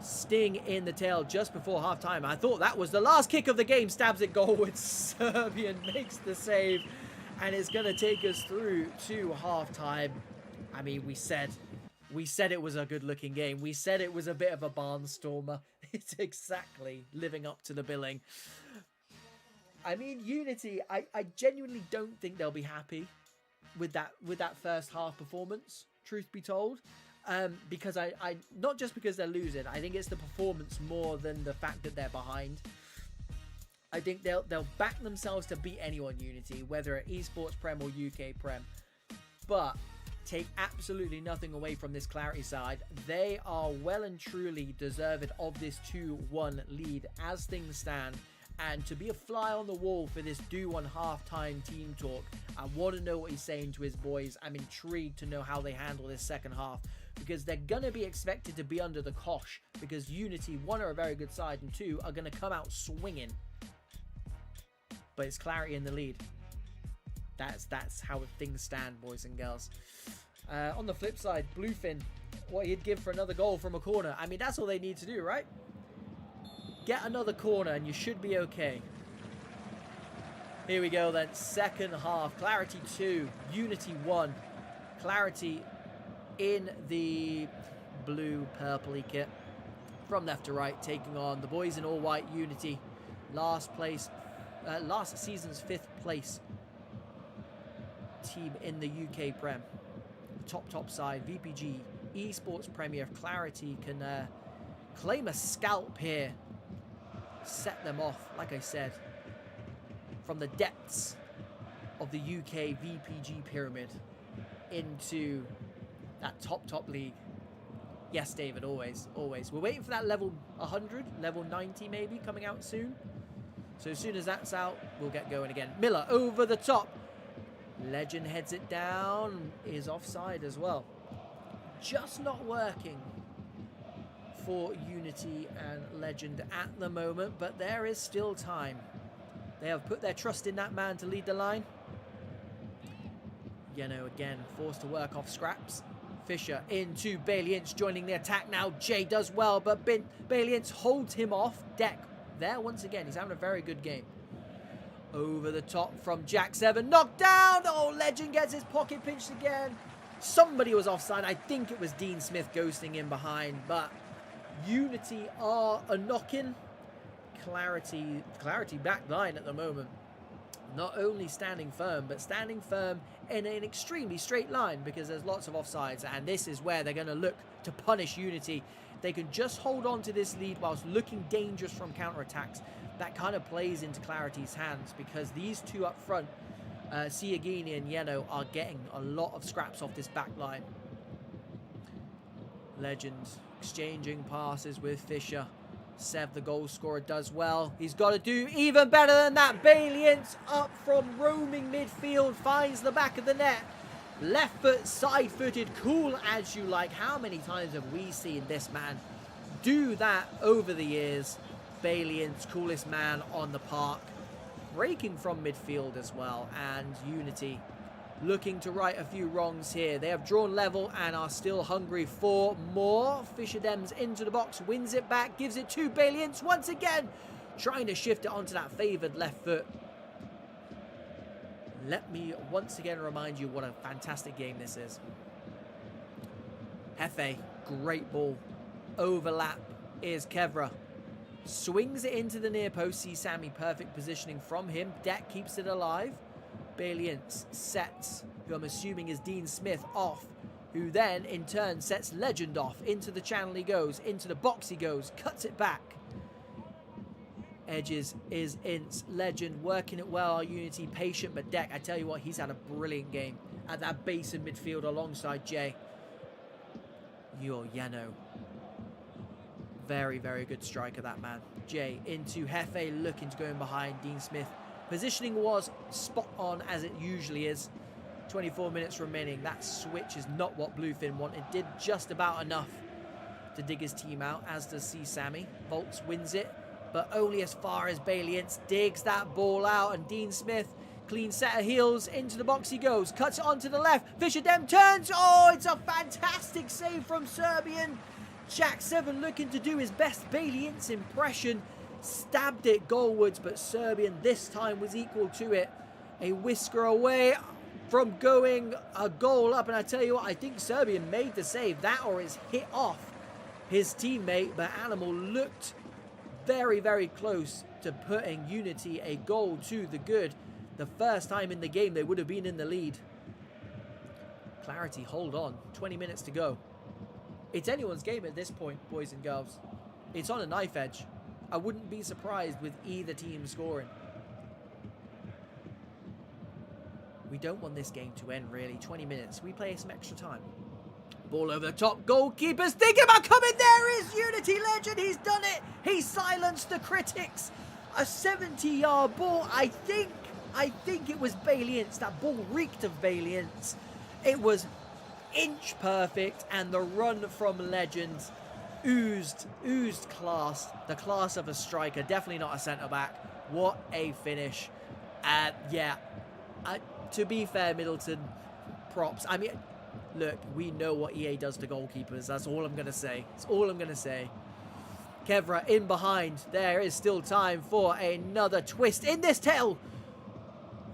S1: Sting in the tail just before half-time. I thought that was the last kick of the game. Stabs it goalwards. Serbian makes the save. And it's going to take us through to half-time. I mean, we said it was a good-looking game. We said it was a bit of a barnstormer. It's exactly living up to the billing. I mean, Unity, I genuinely don't think they'll be happy with that first half performance, truth be told. Because I not just because they're losing, I think it's the performance more than the fact that they're behind. I think they'll back themselves to beat anyone, Unity, whether at Esports Prem or UK Prem. But take absolutely nothing away from this Clarity side. They are well and truly deserved of this 2-1 lead as things stand. And to be a fly on the wall for this Do1 halftime team talk, I want to know what he's saying to his boys. I'm intrigued to know how they handle this second half, because they're going to be expected to be under the cosh, because Unity, 1, are a very good side, and 2, are going to come out swinging. But it's Clarity in the lead. That's how things stand, boys and girls. On the flip side, Bluefin, what he'd give for another goal from a corner. I mean, that's all they need to do, right? Get another corner and you should be okay. Here we go then. Second half. Clarity 2. Unity 1. Clarity in the blue purpley kit. From left to right, taking on the boys in all white. Unity. Last season's 5th place team in the UK Prem. Top side. VPG. Esports Premier. Clarity can claim a scalp here. Set them off, like I said, from the depths of the UK VPG pyramid into that top league. Yes, David, always. We're waiting for that level 100, level 90 maybe, coming out soon. So as soon as that's out, we'll get going again. Miller over the top. Legend heads it down, is offside as well. Just not working for Unity and Legend at the moment, but there is still time. They have put their trust in that man to lead the line. Yeno again forced to work off scraps. Fisher into Baliance joining the attack now. Jay does well, but Baliance holds him off. Deck there once again. He's having a very good game. Over the top from Jack 7. Knocked down. Oh, Legend gets his pocket pinched again. Somebody was offside. I think it was Dean Smith ghosting in behind, but Unity are a knocking. Clarity back line at the moment. Not only standing firm, but standing firm in an extremely straight line, because there's lots of offsides, and this is where they're going to look to punish Unity. They can just hold on to this lead whilst looking dangerous from counterattacks. That kind of plays into Clarity's hands, because these two up front, Siagini and Yeno, are getting a lot of scraps off this back line. Legend exchanging passes with Fischer. Sev, the goal scorer, does well. He's got to do even better than that. Baliance up from roaming midfield, finds the back of the net. Left foot, side-footed, cool as you like. How many times have we seen this man do that over the years? Baliance, coolest man on the park. Breaking from midfield as well. And Unity looking to right a few wrongs here. They have drawn level and are still hungry for more. Fischer Dems into the box, wins it back, gives it to Baliance once again, trying to shift it onto that favoured left foot. Let me once again remind you what a fantastic game this is. Hefe, great ball. Overlap is Kevra. Swings it into the near post. See Sammy, perfect positioning from him. Deck keeps it alive. Baliance sets, who I'm assuming is Dean Smith, off, who then in turn sets Legend off. Into the channel he goes, into the box he goes, cuts it back. Edges is Ince. Legend working it well. Unity patient, but Deck, I tell you what, he's had a brilliant game at that base in midfield alongside Jay. Yano. Very, very good striker, that man. Jay into Hefe, looking to go in behind Dean Smith. Positioning was spot on, as it usually is. 24 minutes remaining. That switch is not what Bluefin wanted. Did just about enough to dig his team out, as does C. Sammy. Volts wins it, but only as far as Baliance digs that ball out. And Dean Smith, clean set of heels, into the box he goes. Cuts it onto the left. Fischer Dem turns. Oh, it's a fantastic save from Serbian. Jack 7 looking to do his best Baliance impression. Stabbed it goalwards, but Serbian this time was equal to it. A whisker away from going a goal up, and I tell you what, I think Serbian made the save. That or is hit off his teammate, but Animal looked very, very close to putting Unity a goal to the good. The first time in the game they would have been in the lead. Clarity, hold on. 20 minutes to go. It's anyone's game at this point, boys and girls. It's on a knife edge. I wouldn't be surprised with either team scoring. We don't want this game to end, really. 20 minutes. We play some extra time. Ball over the top. Goalkeeper's thinking about coming. There is Unity Legend. He's done it. He silenced the critics. A 70-yard ball. I think it was Baliance. That ball reeked of Baliance. It was inch perfect, and the run from Legend oozed class. The class of a striker. Definitely not a centre-back. What a finish. To be fair, Middleton, props. I mean, look, we know what EA does to goalkeepers. That's all I'm going to say. That's all I'm going to say. Kevra in behind. There is still time for another twist in this tail.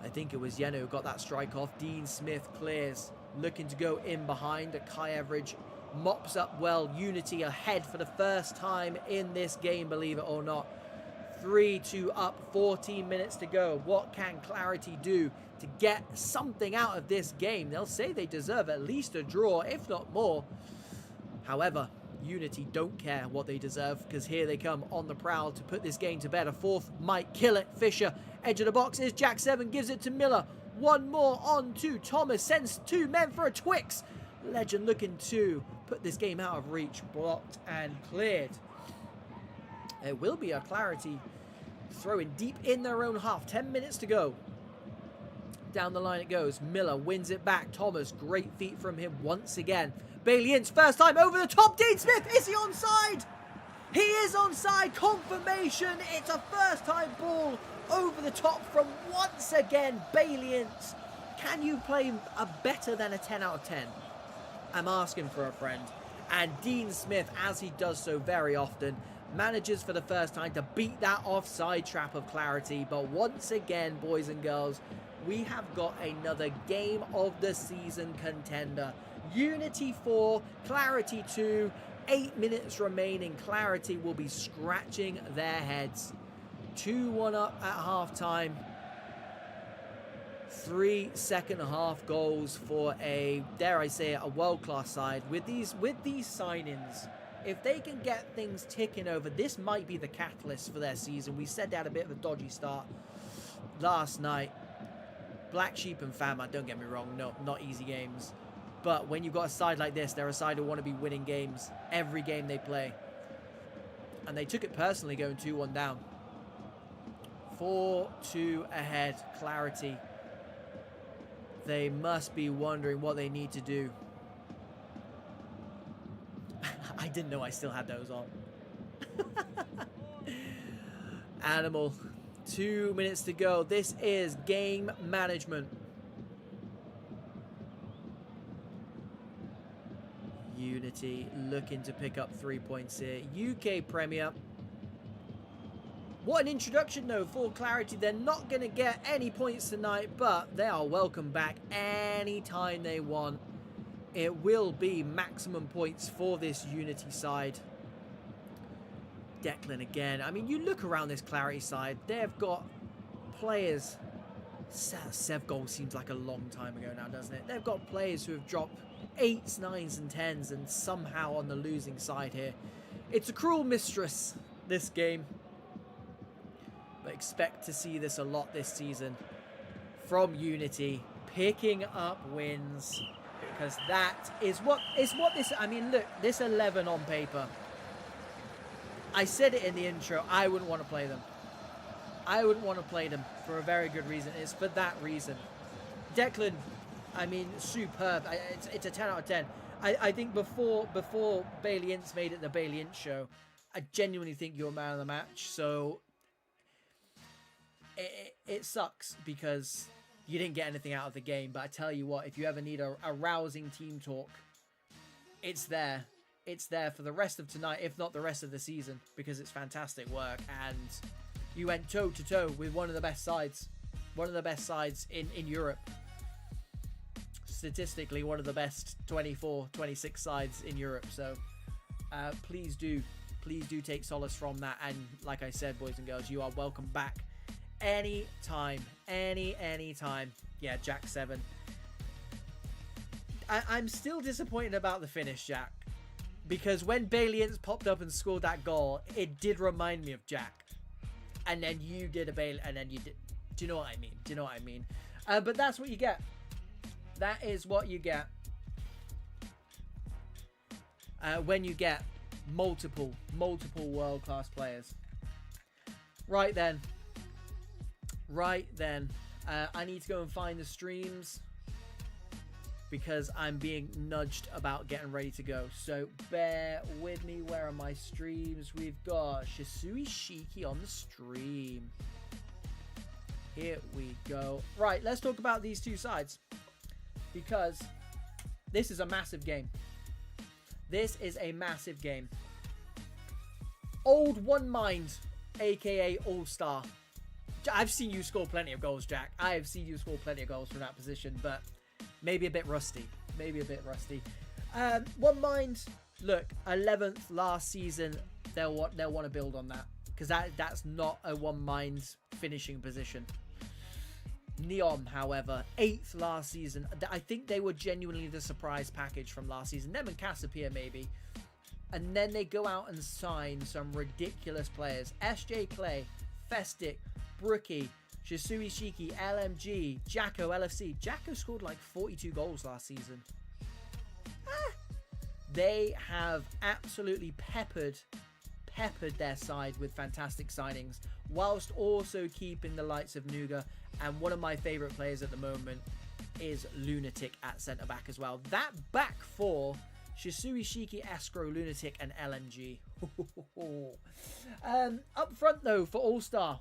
S1: I think it was Yeno who got that strike off. Dean Smith clears. Looking to go in behind. Kai Everidge mops up well. Unity ahead for the first time in this game, believe it or not. 3-2 up, 14 minutes to go. What can Clarity do to get something out of this game? They'll say they deserve at least a draw, if not more. However, Unity don't care what they deserve, because here they come on the prowl to put this game to bed. A fourth might kill it. Fischer, edge of the box is Jack 7, gives it to Miller. One more on to Thomas, sends two men for a Twix. Legend looking to put this game out of reach. Blocked and cleared. It will be a Clarity throwing deep in their own half. 10 minutes to go. Down the line it goes. Miller wins it back. Thomas, great feet from him once again. Baliance, first time over the top. Dean Smith, is he onside? He is onside. Confirmation. It's a first time ball over the top from once again Baliance. Can you play a better than a 10 out of 10? I'm asking for a friend. And Dean Smith, as he does so very often, manages for the first time to beat that offside trap of Clarity. But once again, boys and girls, we have got another game of the season contender. Unity 4, Clarity 2, 8 minutes remaining. Clarity will be scratching their heads. 2-1 up at half-time. 3 second half goals for a, dare I say it, a world-class side. With these signings, if they can get things ticking over, this might be the catalyst for their season. We said they had a bit of a dodgy start last night. Black Sheep and Fama, don't get me wrong, no, not easy games. But when you've got a side like this, they're a side who want to be winning games every game they play. And they took it personally going 2-1 down. 4-2 ahead. Clarity. They must be wondering what they need to do. I didn't know I still had those on. Animal. 2 minutes to go. This is game management. Unity looking to pick up 3 points here. UK Premier. What an introduction though for Clarity. They're not going to get any points tonight, but they are welcome back anytime they want. It will be maximum points for this Unity side. Declan again. I mean, you look around this Clarity side, they've got players. Sev goal seems like a long time ago now, doesn't it? They've got players who have dropped 8s, 9s and 10s and somehow on the losing side here. It's a cruel mistress, this game. But expect to see this a lot this season from Unity, picking up wins, because that is what this. I mean, look, this 11 on paper. I said it in the intro. I wouldn't want to play them. I wouldn't want to play them for a very good reason. It's for that reason. Declan, I mean, superb. It's a 10 out of 10. I think before Bailey Ince made it the Bailey Ince show, I genuinely think you're man of the match. So it sucks because you didn't get anything out of the game. But I tell you what, if you ever need a rousing team talk, it's there. It's there for the rest of tonight, if not the rest of the season, because it's fantastic work. And you went toe-to-toe with one of the best sides. One of the best sides in Europe. Statistically, one of the best 24, 26 sides in Europe. So please do take solace from that. And like I said, boys and girls, you are welcome back anytime. Anytime. Yeah, Jack 7. I'm still disappointed about the finish, Jack. Because when Bailey Ince popped up and scored that goal, it did remind me of Jack. And then you did a Bailey, and then you did. Do you know what I mean? Do you know what I mean? But that's what you get. That is what you get. When you get multiple world-class players. Right then. I need to go and find the streams, because I'm being nudged about getting ready to go. So bear with me. Where are my streams? We've got Shisui Shiki on the stream. Here we go. Right, let's talk about these two sides, because this is a massive game. This is a massive game. Old One Mind, aka All Star. I've seen you score plenty of goals, Jack. I have seen you score plenty of goals from that position, but maybe a bit rusty. One Mind, look, 11th last season. They'll want to build on that, because that's not a One Mind finishing position. NEOM, however, 8th last season. I think they were genuinely the surprise package from last season. Them and Cassiopeia, maybe. And then they go out and sign some ridiculous players. SJ Clay, Festic, Brookie, Shisui Shiki, LMG, Jacko, LFC. Jacko scored like 42 goals last season. They have absolutely peppered their side with fantastic signings, whilst also keeping the lights of Nuga. And one of my favourite players at the moment is Lunatic at centre-back as well. That back four, Shisui Shiki, Escrow, Lunatic and LMG. Up front though, for All-Star,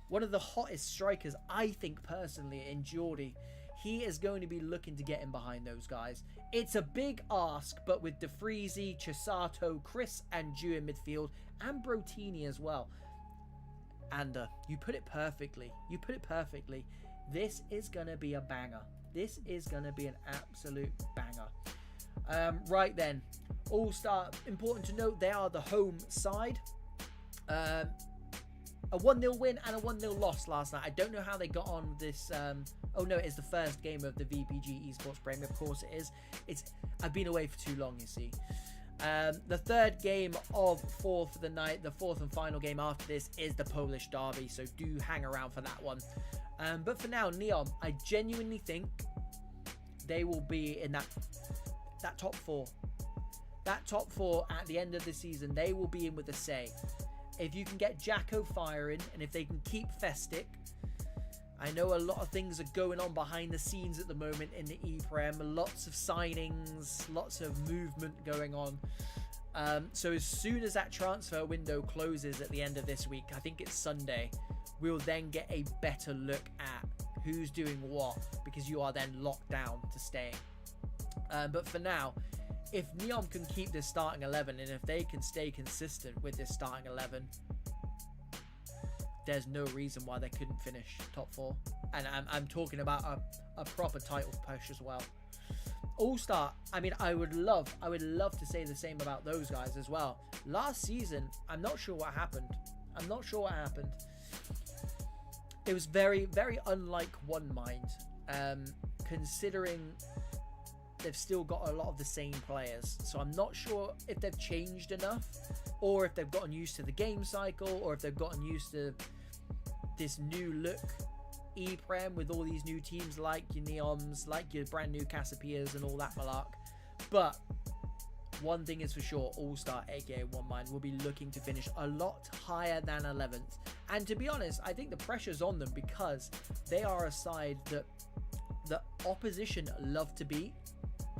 S1: one of the hottest strikers, I think personally, in Geordie. He is going to be looking to get in behind those guys. It's a big ask, but with DeFreezy, Chisato, Chris and Jew in midfield, and Brotini as well. And you put it perfectly. This is going to be a banger. This is going to be an absolute banger. Right then, All-Star, important to note, they are the home side. A 1-0 win and a 1-0 loss last night. I don't know how they got on with this. Oh no, it's the first game of the VPG Esports Premier. Of course it is. I've been away for too long, you see. The third game of four for the night, the fourth and final game after this, is the Polish Derby. So do hang around for that one. But for now, NEOM, I genuinely think they will be in that that top four. That top four at the end of the season, they will be in with a say. If you can get Jacko firing, and if they can keep Festic, I know a lot of things are going on behind the scenes at the moment in the E-Prem. Lots of signings, lots of movement going on. So as soon as that transfer window closes at the end of this week, I think it's Sunday, we'll then get a better look at who's doing what, because you are then locked down to staying. But for now, if NEOM can keep this starting 11, and if they can stay consistent with this starting 11, there's no reason why they couldn't finish top 4. And I'm talking about a proper title push as well. All-Star, I mean, I would love to say the same about those guys as well. Last season, I'm not sure what happened. It was very, very unlike One Mind, considering they've still got a lot of the same players. So I'm not sure if they've changed enough, or if they've gotten used to the game cycle, or if they've gotten used to this new look E-Prem with all these new teams like your NEOMs, like your brand new Cassiopeias and all that malark. But one thing is for sure, All-Star, aka One Mind, will be looking to finish a lot higher than 11th. And to be honest, I think the pressure's on them because they are a side that the opposition love to beat.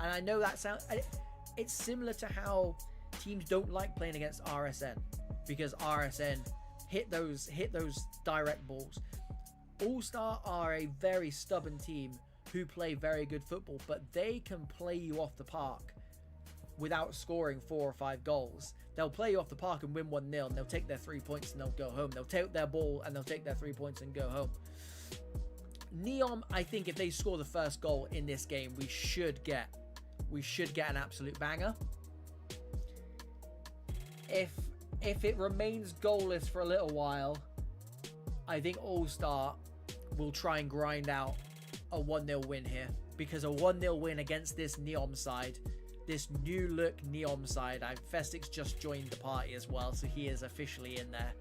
S1: And I know that sounds... It's similar to how teams don't like playing against RSN, because RSN hit those direct balls. All-Star are a very stubborn team who play very good football, but they can play you off the park without scoring 4 or 5 goals. They'll play you off the park and win 1-0, and they'll take their 3 points and they'll go home. They'll take their ball and they'll take their 3 points and go home. NEOM, I think if they score the first goal in this game, we should get an absolute banger. If it remains goalless for a little while, I think All-Star will try and grind out a 1-0 win here, because a 1-0 win against this NEOM side, this new look NEOM side, Festic's just joined the party as well, so he is officially in there.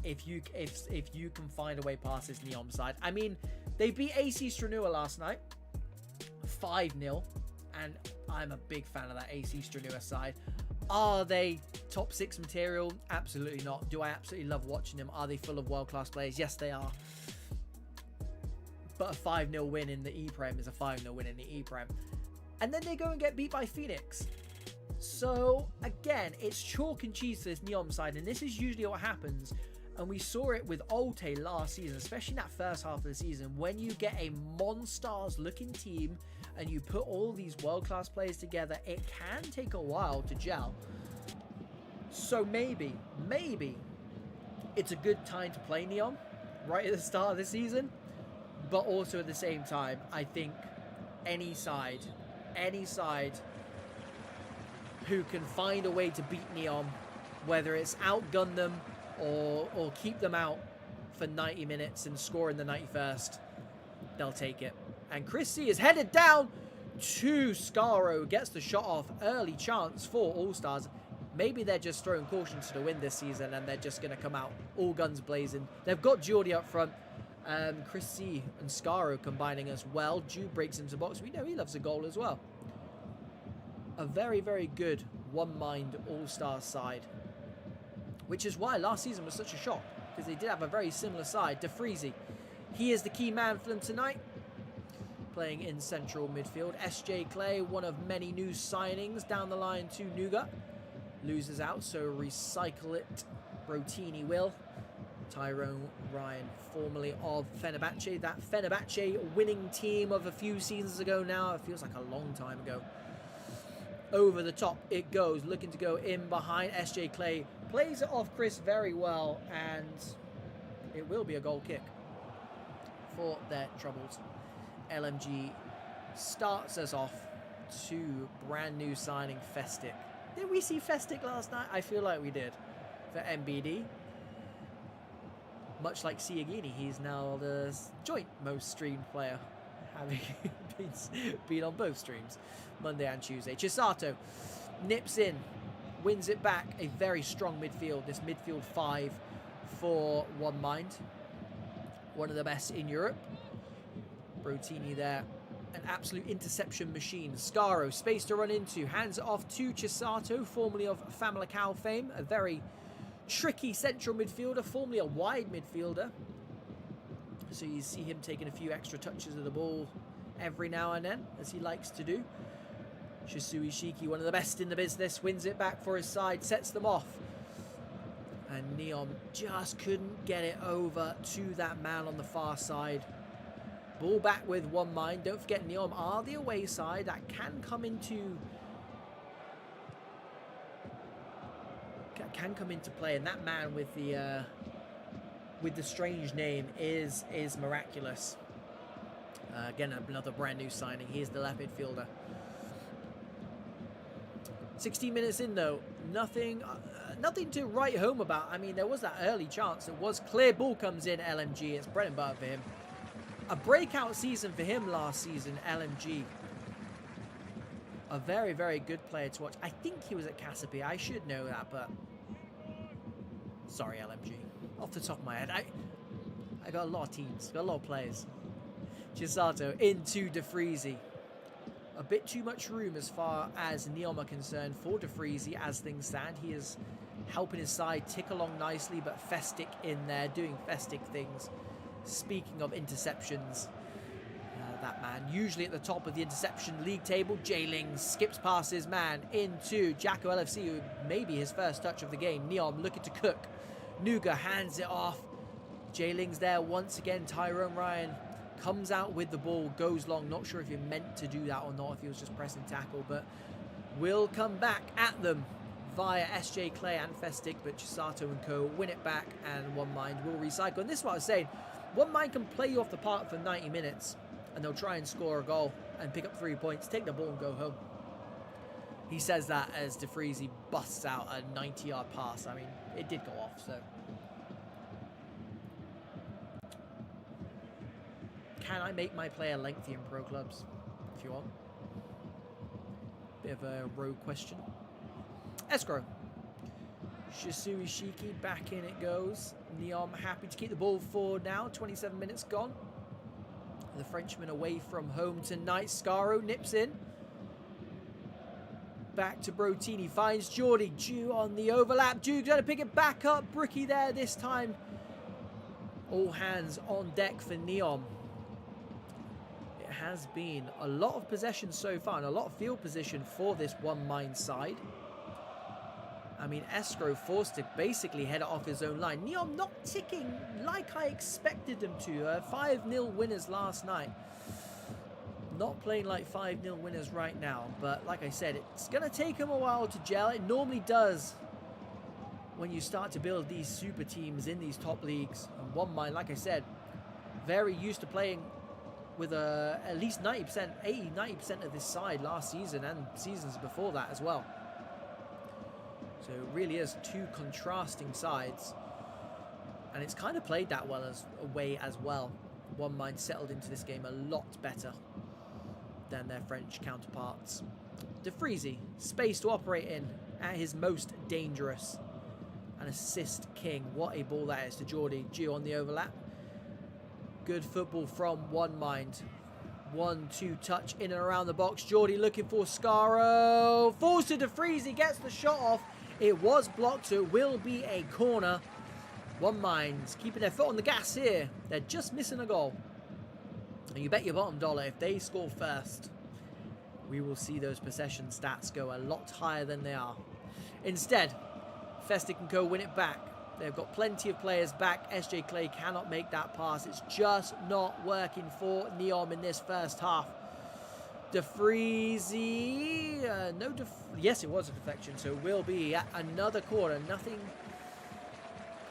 S1: If you can find a way past this NEOM side, I mean, they beat AC Stranua last night 5-0, and I'm a big fan of that AC Stranua side. Are they top 6 material? Absolutely not. Do I absolutely love watching them? Are they full of world-class players? Yes, they are. But a 5-0 win in the E-Prem is a 5-0 win in the E-Prem. And then they go and get beat by Phoenix. So, again, it's chalk and cheese for this NEOM side, and this is usually what happens. And we saw it with Olte last season, especially in that first half of the season, when you get a Monstars-looking team and you put all these world-class players together, it can take a while to gel. So maybe it's a good time to play NEOM right at the start of the season. But also at the same time, I think any side who can find a way to beat NEOM, whether it's outgun them or keep them out for 90 minutes and score in the 91st, they'll take it. And Chris C is headed down to Scaro, gets the shot off. Early chance for All-Stars. Maybe they're just throwing caution to the wind this season and they're just going to come out all guns blazing. They've got Geordie up front. Chris C and Scaro combining as well. Jude breaks into the box. We know he loves a goal as well. A very, very good one-mind All-Star side. Which is why last season was such a shock, because they did have a very similar side. De Freezy, he is the key man for them tonight, playing in central midfield. SJ Clay, one of many new signings down the line to Nougat. Loses out, so recycle it. Rotini will. Tyrone Ryan, formerly of Fenerbahce. That Fenerbahce winning team of a few seasons ago now. It feels like a long time ago. Over the top it goes, looking to go in behind. SJ Clay plays it off Chris very well, and it will be a goal kick for their troubles. LMG starts us off to brand new signing Festic. Did we see Festic last night? I feel like we did. For MBD. Much like Siagini, he's now the joint most streamed player, having been on both streams, Monday and Tuesday. Chisato nips in, wins it back. A very strong midfield. This midfield 5 for One Mind. One of the best in Europe. Rotini there an absolute interception machine. Scaro, space to run into, hands it off to Chisato, formerly of Famalicão fame, a very tricky central midfielder, formerly a wide midfielder. So you see him taking a few extra touches of the ball every now and then, as he likes to do. Shisui Shiki, one of the best in the business, wins it back for his side, sets them off. And NEOM just couldn't get it over to that man on the far side. Ball back with one mind. Don't forget, NEOM are the away side. That can come into play. And that man with the strange name is miraculous. Again, another brand new signing. Here's the left midfielder. 16 minutes in though, nothing to write home about. I mean, there was that early chance. It was clear. Ball comes in. LMG. It's bread and butter for him. A breakout season for him last season. LMG. A very, very good player to watch. I think he was at Cassiopea. I should know that, but sorry, LMG. Off the top of my head, I got a lot of teams. Got a lot of players. Chisato into DeFreezy. A bit too much room as far as NEOM are concerned for DeFreezy as things stand. He is helping his side tick along nicely, but Festic in there doing Festic things. Speaking of interceptions, that man usually at the top of the interception league table. J-Ling skips past his man into Jacko LFC, who may be his first touch of the game. NEOM looking to cook. Nuga hands it off. J-Ling's there once again. Tyrone Ryan comes out with the ball, goes long. Not sure if you're meant to do that or not, if he was just pressing tackle, but will come back at them via SJ Clay and Festic, but Chisato and co win it back, and One Mind will recycle. And this is what I was saying. One Mind can play you off the park for 90 minutes, and they'll try and score a goal and pick up 3 points, take the ball and go home. He says that as DeFreezy busts out a 90-yard pass. I mean, it did go off, so. Can I make my player lengthy in pro clubs? If you want. Bit of a rogue question. Escrow. Shisui Shiki, back in it goes. NEOM happy to keep the ball forward now. 27 minutes gone. The Frenchman away from home tonight. Scaro nips in. Back to Brotini. Finds Geordie. Jew on the overlap. Jew going to pick it back up. Bricky there this time. All hands on deck for NEOM. It has been a lot of possession so far and a lot of field position for this One Mind side. I mean, Escrow forced to basically head it off his own line. NEOM not ticking like I expected them to. 5-0 winners last night. Not playing like 5-0 winners right now. But like I said, it's going to take them a while to gel. It normally does when you start to build these super teams in these top leagues. And One Mind, like I said, very used to playing with at least 90%, 80-90% of this side last season and seasons before that as well. So it really is two contrasting sides. And it's kind of played that way as well. One Mind settled into this game a lot better than their French counterparts. DeFreezy, space to operate in at his most dangerous. An assist king. What a ball that is to Geordie. Gio on the overlap. Good football from One Mind. 1-2 touch in and around the box. Geordie looking for Scaro. Falls to DeFreezy. Gets the shot off. It was blocked, so it will be a corner. One Mind's keeping their foot on the gas here. They're just missing a goal. And you bet your bottom dollar, if they score first, we will see those possession stats go a lot higher than they are. Instead, Festic and co win it back. They've got plenty of players back. SJ Clay cannot make that pass. It's just not working for NEOM in this first half. DeFreezy, yes, it was a deflection, so it will be another corner. Nothing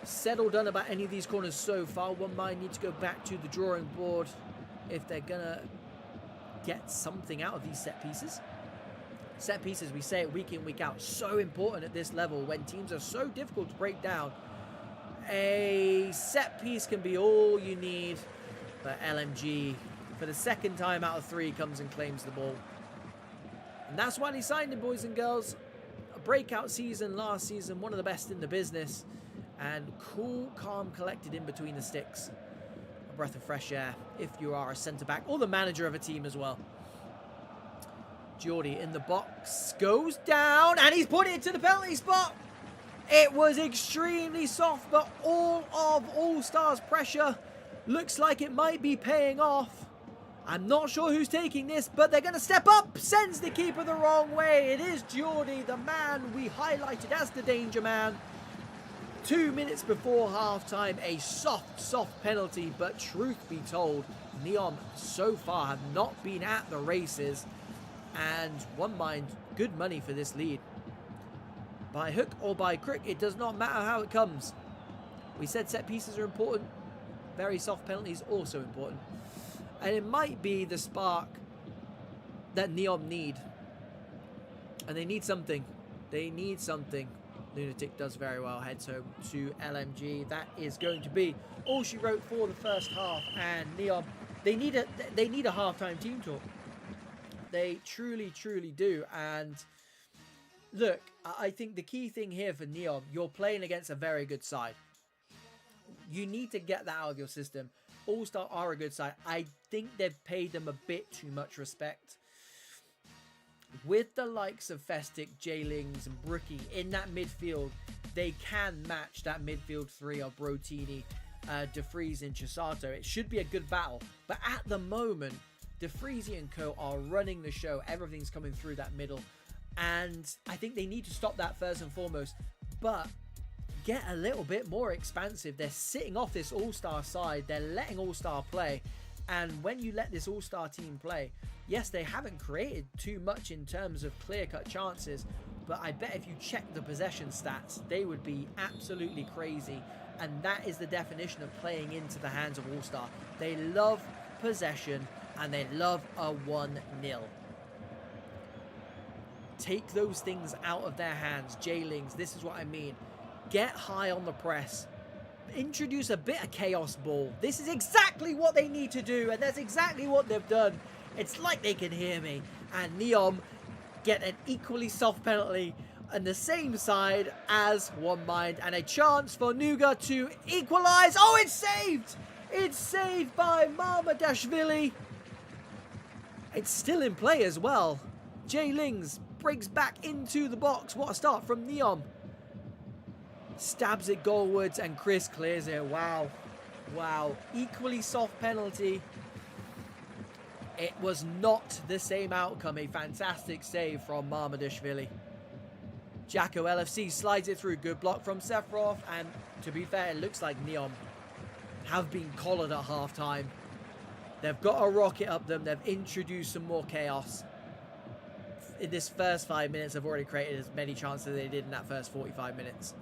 S1: said or done about any of these corners so far. One Mind need to go back to the drawing board if they're gonna get something out of these set pieces. Set pieces, we say it week in, week out, so important at this level when teams are so difficult to break down. A set piece can be all you need, but LMG, for the second time out of 3, comes and claims the ball. And that's why they signed him, boys and girls. A breakout season last season, one of the best in the business. And cool, calm, collected in between the sticks. breath of fresh air if you are a centre-back or the manager of a team as well. Geordie in the box, goes down, and he's put it into the penalty spot. It was extremely soft, but all of All-Stars pressure looks like it might be paying off. I'm not sure who's taking this, but they're going to step up. Sends the keeper the wrong way. It is Geordie, the man we highlighted as the danger man. 2 minutes before halftime, a soft penalty. But truth be told, NEOM so far have not been at the races. And one mind, good money for this lead. By hook or by crook, it does not matter how it comes. We said set pieces are important. Very soft penalties also important. And it might be the spark that NEOM need. And they need something. They need something. Lunatic does very well. Heads home to LMG. That is going to be all she wrote for the first half. And NEOM, they need a halftime team talk. They truly, truly do. And look, I think the key thing here for NEOM, you're playing against a very good side. You need to get that out of your system. All-Star are a good side. I think they've paid them a bit too much respect. With the likes of Festic, J-Lings and Brookie in that midfield, they can match that midfield three of Brotini, DeFries and Chisato. It should be a good battle. But at the moment, DeFries and co are running the show. Everything's coming through that middle. And I think they need to stop that first and foremost. But get a little bit more expansive. They're sitting off this All-Star side. They're letting All-Star play. And when you let this All-Star team play, yes, they haven't created too much in terms of clear-cut chances, but I bet if you check the possession stats, they would be absolutely crazy. And that is the definition of playing into the hands of All-Star. They love possession and they love a 1-0. Take those things out of their hands. J-Lings, this is what I mean. Get high on the press. Introduce a bit of chaos ball. This is exactly what they need to do, and that's exactly what they've done. It's like they can hear me. And NEOM get an equally soft penalty on the same side as One Mind, and a chance for Nuga to equalise. Oh, it's saved! It's saved by Mamadashvili. It's still in play as well. J-Lings breaks back into the box. What a start from NEOM. Stabs it goalwards and Chris clears it. Wow. Wow. Equally soft penalty. It was not the same outcome. A fantastic save from Mamadashvili. Jacko LFC slides it through. Good block from Sephiroth. And to be fair, it looks like NEOM have been collared at half-time. They've got a rocket up them. They've introduced some more chaos. In this first 5 minutes, they've already created as many chances as they did in that first 45 minutes.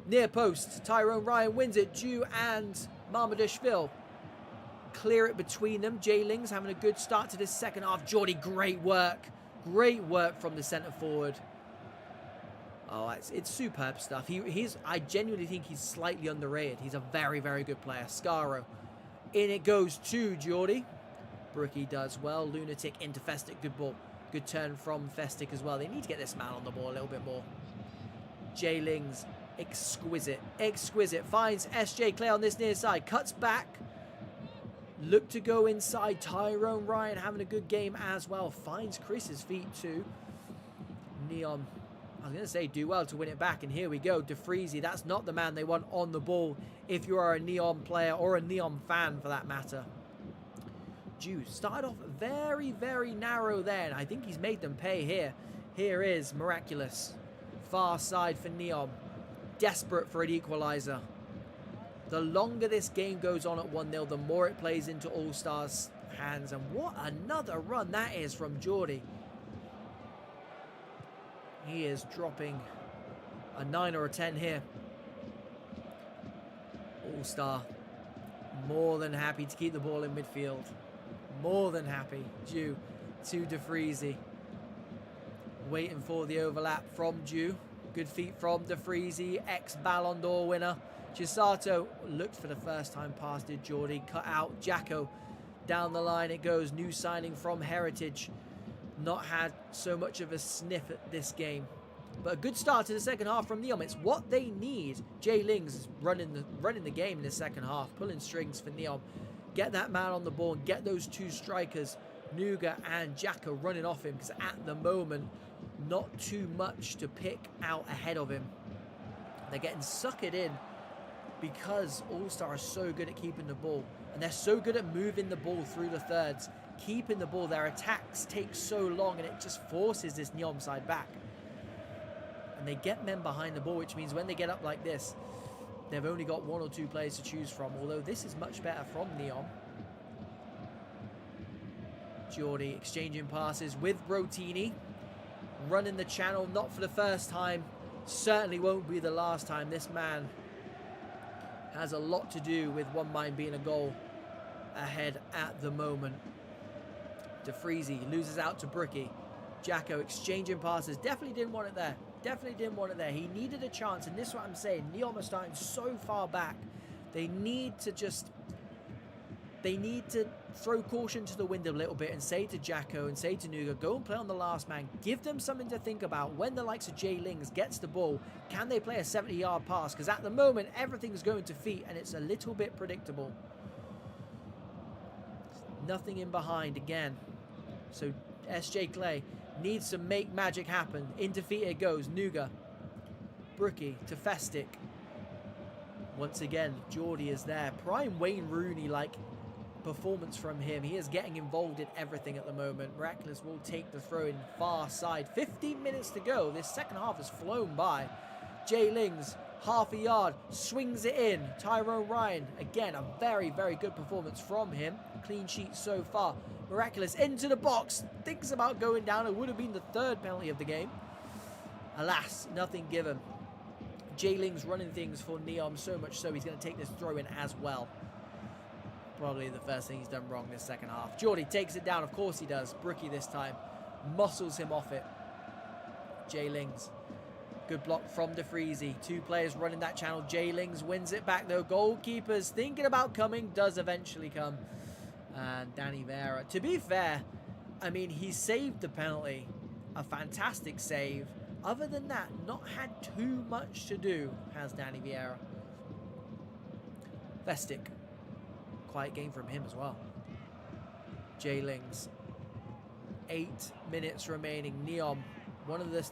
S1: Near post, Tyrone Ryan wins it. Jew and Mamadashvili clear it between them. J-Lings having a good start to this second half. Geordie, great work. Great work from the centre forward. Oh, it's superb stuff. I genuinely think he's slightly underrated. He's a very, very good player. Scaro. In it goes to Geordie. Brookie does well. Lunatic into Festic. Good ball. Good turn from Festic as well. They need to get this man on the ball a little bit more. J-Lings. Exquisite. Exquisite. Finds SJ Clay on this near side. Cuts back. Look to go inside. Tyrone Ryan having a good game as well. Finds Chris's feet too. NEOM, I was going to say do well to win it back. And here we go. DeFreezy. That's not the man they want on the ball if you are a NEOM player or a NEOM fan for that matter. Jew started off very, very narrow then. I think he's made them pay here. Here is Miraculous. Far side for NEOM. Desperate for an equaliser. The longer this game goes on at 1-0, the more it plays into All-Stars' hands. And what another run that is from Geordie. He is dropping a 9 or a 10 here. All-Star more than happy to keep the ball in midfield. More than happy. Due to DeFreezy. Waiting for the overlap from Due. Good feet from DeFreezy, ex-Ballon d'Or winner. Chisato looked for the first time pass, did Geordie. Cut out. Jacko down the line it goes. New signing from Heritage. Not had so much of a sniff at this game. But a good start to the second half from NEOM. It's what they need. J-Lings is running the game in the second half. Pulling strings for NEOM. Get that man on the ball and get those two strikers, Nuga and Jacko, running off him, because at the moment, not too much to pick out ahead of him. They're getting suckered in because All-Star are so good at keeping the ball, and they're so good at moving the ball through the thirds, keeping the ball. Their attacks take so long, and it just forces this NEOM side back. And they get men behind the ball, which means when they get up like this, they've only got 1 or 2 players to choose from, although this is much better from NEOM. Geordie exchanging passes with Brotini, running the channel, not for the first time, certainly won't be the last time. This man has a lot to do with one mind being a goal ahead at the moment. DeFreezy loses out to Brookie. Jacko exchanging passes, definitely didn't want it there. Definitely didn't want it there. He needed a chance, and this is what I'm saying. NEOM are starting so far back. They need to throw caution to the wind a little bit and say to Jacko and say to Nuga, go and play on the last man. Give them something to think about. When the likes of Jay Lings gets the ball, can they play a 70-yard pass? Because at the moment, everything's going to feet, and it's a little bit predictable. Nothing in behind again. So SJ Clay needs to make magic happen. Into feet it goes. Nuga. Brookie to Festic. Once again, Geordie is there. Prime Wayne Rooney-like performance from him. He is getting involved in everything at the moment. Miraculous will take the throw in far side. 15 minutes to go. This second half has flown by. Jay Lings, half a yard, swings it in. Tyrone Ryan, again, a very, very good performance from him. Clean sheet so far. Miraculous into the box. Thinks about going down. It would have been the 3rd penalty of the game. Alas, nothing given. Jay Lings running things for NEOM, so much so he's going to take this throw in as well. Probably the first thing he's done wrong this second half. Geordie takes it down. Of course he does. Brookie this time muscles him off it. Jay Lings. Good block from DeFreezy. 2 players running that channel. Jay Lings wins it back though. Goalkeeper's thinking about coming. Does eventually come. And Danny Vera. To be fair, I mean, he saved the penalty. A fantastic save. Other than that, not had too much to do, has Danny Vieira. Festic. Quiet game from him as well. Jay Lings. 8 minutes remaining. NEOM, one of the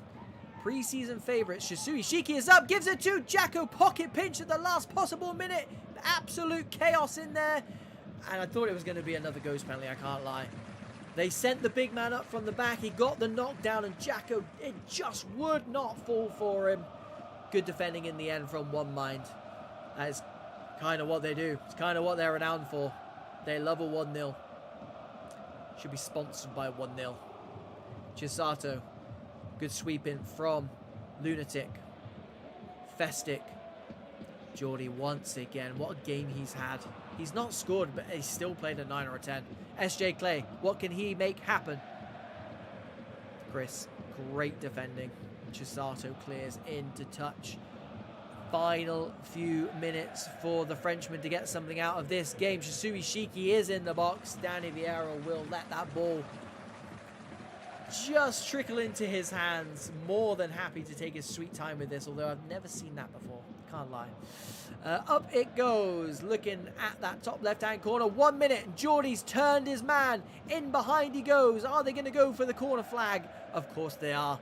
S1: preseason favourites. Shisui Shiki is up, gives it to Jacko. Pocket pinch at the last possible minute. Absolute chaos in there. And I thought it was going to be another ghost penalty, I can't lie. They sent the big man up from the back. He got the knockdown, and Jacko, it just would not fall for him. Good defending in the end from One Mind. That is kind of what they do. It's kind of what they're renowned for. They love a 1-0. Should be sponsored by 1-0. Chisato. Good sweeping from Lunatic. Festic. Geordie once again. What a game he's had. He's not scored, but he's still played a 9 or a 10. SJ Clay, what can he make happen? Chris, great defending. Chisato clears into touch. Final few minutes for the Frenchman to get something out of this game. Shisui Shiki is in the box. Danny Vieira will let that ball just trickle into his hands. More than happy to take his sweet time with this, although I've never seen that before. Can't lie. Up it goes. Looking at that top left-hand corner. 1 minute. Geordie's turned his man. In behind he goes. Are they going to go for the corner flag? Of course they are.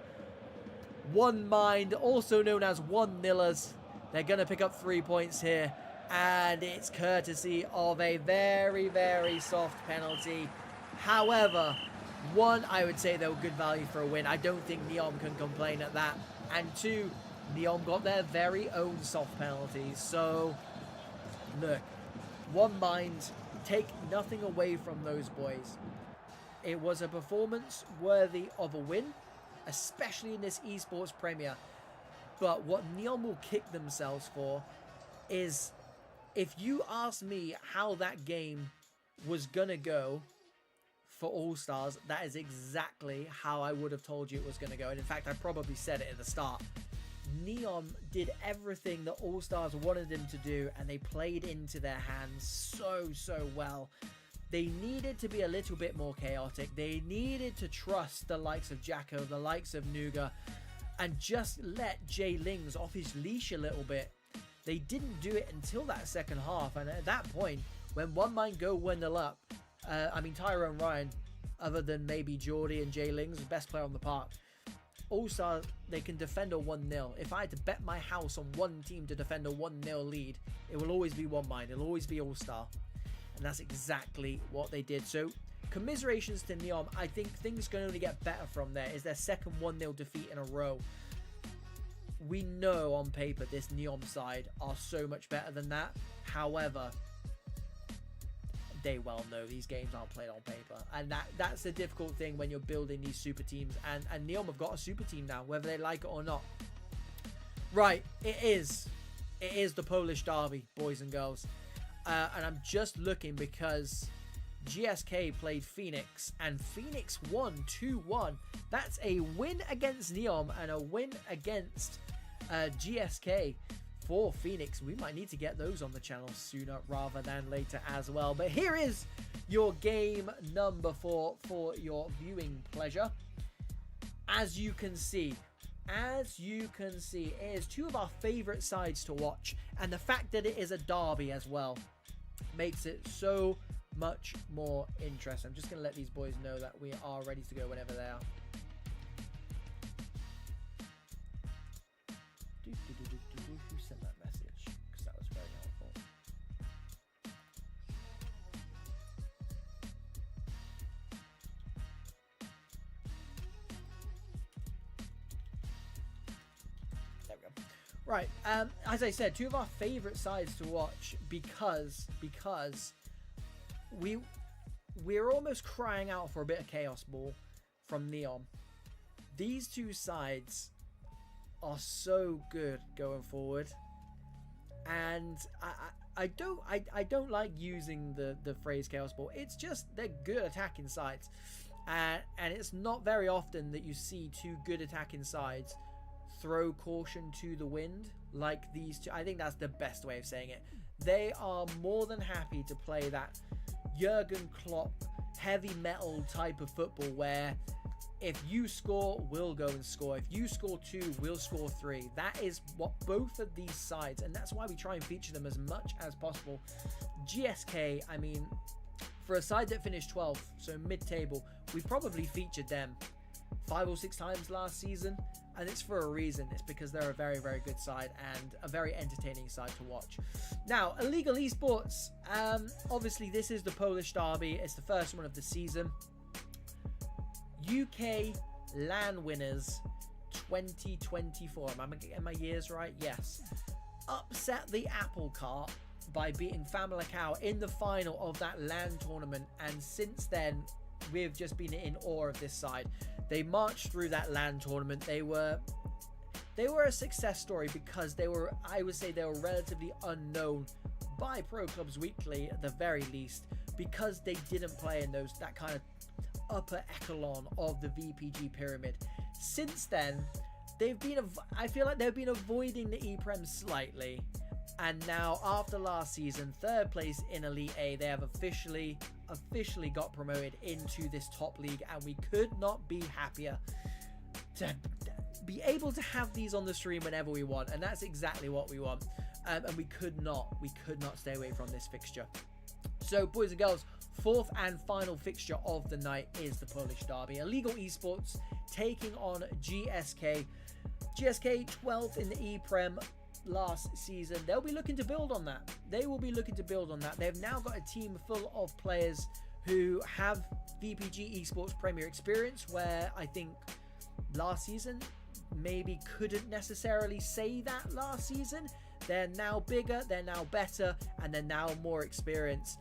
S1: One Mind, also known as 1-0ers. They're going to pick up 3 points here. And it's courtesy of a very, very soft penalty. However, one, I would say they were good value for a win. I don't think NEOM can complain at that. And 2, NEOM got their very own soft penalties. So, look, One Mind, take nothing away from those boys. It was a performance worthy of a win, especially in this esports premier. But what NEOM will kick themselves for is, if you ask me how that game was going to go for All-Stars, that is exactly how I would have told you it was going to go. And in fact, I probably said it at the start. NEOM did everything that All-Stars wanted them to do, and they played into their hands so well. They needed to be a little bit more chaotic. They needed to trust the likes of Jacko, the likes of Nuga, and just let Jay Lings off his leash a little bit. They didn't do it until that second half, and at that point, When one mind go 1-0 up, I mean, Tyrone Ryan, other than maybe Geordie and Jay Lings, the best player on the park, All-Star, they can defend a 1-0. If I had to bet my house on one team to defend a 1-0 lead, it will always be one mind. It'll always be All-Star. And that's exactly what they did. So, commiserations to NEOM. I think things can only get better from there. It's their second 1-0 defeat in a row. We know on paper this NEOM side are so much better than that. However, they well know these games aren't played on paper, and that's the difficult thing when you're building these super teams, and NEOM have got a super team now, whether they like it or not. Right, it is the Polish derby, boys and girls, and I'm just looking because GSK played Phoenix, and Phoenix won 2-1. That's a win against NEOM and a win against GSK. For Phoenix. We might need to get those on the channel sooner rather than later as well. But here is your game number 4 for your viewing pleasure. As you can see, it is two of our favorite sides to watch, and the fact that it is a derby as well makes it so much more interesting. I'm just going to let these boys know that we are ready to go whenever they are. Who sent that message? Because that was very helpful. There we go. Right, as I said, two of our favorite sides to watch because we're almost crying out for a bit of chaos ball from NEOM. These two sides are so good going forward, and I don't like using the phrase chaos ball. It's just they're good attacking sides, and it's not very often that you see two good attacking sides throw caution to the wind like these two. I think that's the best way of saying it. They are more than happy to play that Jurgen Klopp heavy metal type of football where if you score, we'll go and score. If you score 2, we'll score 3. That is what both of these sides, and that's why we try and feature them as much as possible. GSK, I mean, for a side that finished 12th, so mid-table, we probably featured them 5 or 6 times last season, and it's for a reason. It's because they're a very, very good side and a very entertaining side to watch. Now, Illegal Esports, obviously this is the Polish derby. It's the first one of the season. UK LAN winners 2024. Am I getting my years right? Yes. Upset the apple cart by beating Famalicão in the final of that LAN tournament, and since then we've just been in awe of this side. They marched through that LAN tournament. They were a success story because they were, I would say, they were relatively unknown by Pro Clubs Weekly at the very least, because they didn't play in that kind of upper echelon of the VPG pyramid. Since then, I feel like they've been avoiding the E-Prem slightly, and now after last season, 3rd place in Elite A, they have officially got promoted into this top league, and we could not be happier to be able to have these on the stream whenever we want, and that's exactly what we want. And we could not stay away from this fixture. So, boys and girls, 4th and final fixture of the night is the Polish derby. Illegal Esports taking on GSK. GSK 12th in the E-Prem last season. They'll be looking to build on that. They will be looking to build on that. They've now got a team full of players who have VPG Esports Premier experience, where I think last season maybe couldn't necessarily say that last season. They're now bigger, they're now better, and they're now more experienced.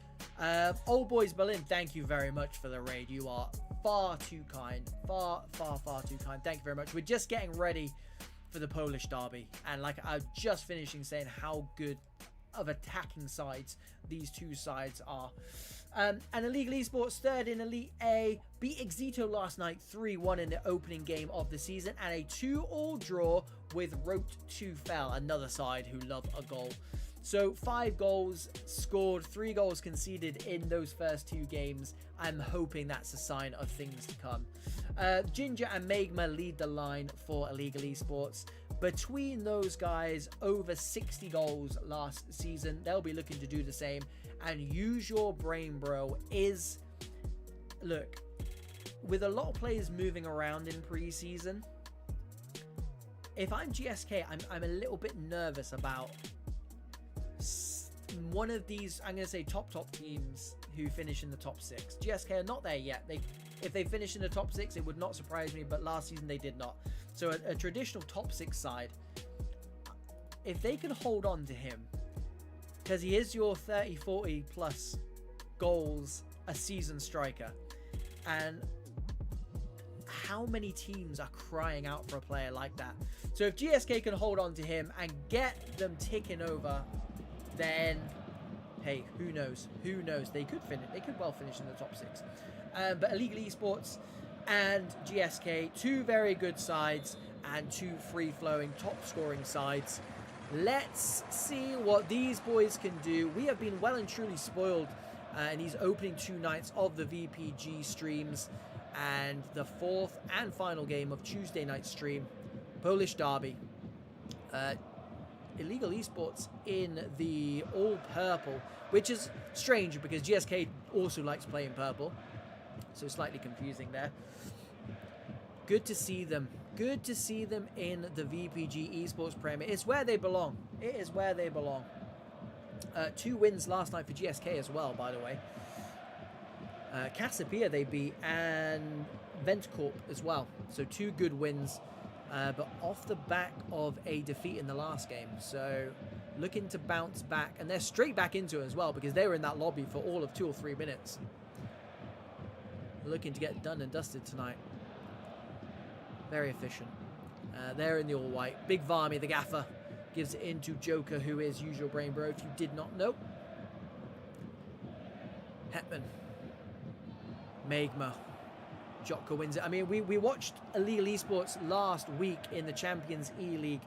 S1: Old Boys Berlin, thank you very much for the raid. You are far too kind. Far too kind. Thank you very much. We're just getting ready for the Polish derby, and like I'm just finishing saying how good of attacking sides these two sides are. And Illegal Esports 3rd in Elite A beat Exito last night 3-1 in the opening game of the season, and a 2-2 draw with Rote 2 Fell, another side who love a goal. So 5 goals scored, 3 goals conceded in those first 2 games. I'm hoping that's a sign of things to come. Ginger and Magma lead the line for Illegal Esports. between those guys, over 60 goals last season. They'll be looking to do the same. And use your brain, bro. Look, with a lot of players moving around in preseason, if I'm GSK, I'm a little bit nervous about one of these, I'm going to say top teams who finish in the top 6. GSK are not there yet. If they finish in the top 6, it would not surprise me, but last season they did not. So a traditional top 6 side, if they can hold on to him, because he is your 30, 40 plus goals a season striker, and how many teams are crying out for a player like that? So if GSK can hold on to him and get them ticking over, then hey, who knows? Who knows? They could finish. They could well finish in the top 6. But Illegal Esports and GSK, 2 very good sides and 2 free-flowing, top-scoring sides. Let's see what these boys can do. We have been well and truly spoiled in these opening 2 nights of the VPG streams, and the 4th and final game of Tuesday night stream, Polish Derby. Illegal Esports in the all-purple, which is strange because GSK also likes playing purple, so slightly confusing there. Good to see them. Good to see them in the VPG Esports Premier. It's where they belong. It is where they belong. 2 wins last night for GSK as well, by the way. Cassiopeia they beat, and Ventcorp as well. So 2 good wins, but off the back of a defeat in the last game. So looking to bounce back, and they're straight back into it as well because they were in that lobby for all of 2 or 3 minutes. Looking to get done and dusted tonight. Very efficient. They're in the all-white. Big Varmy, the gaffer, gives it into Joker, who is usual brain bro, if you did not know. Hetman. Magma. Jotka wins it. I mean, we watched Illegal Esports last week in the Champions E-League.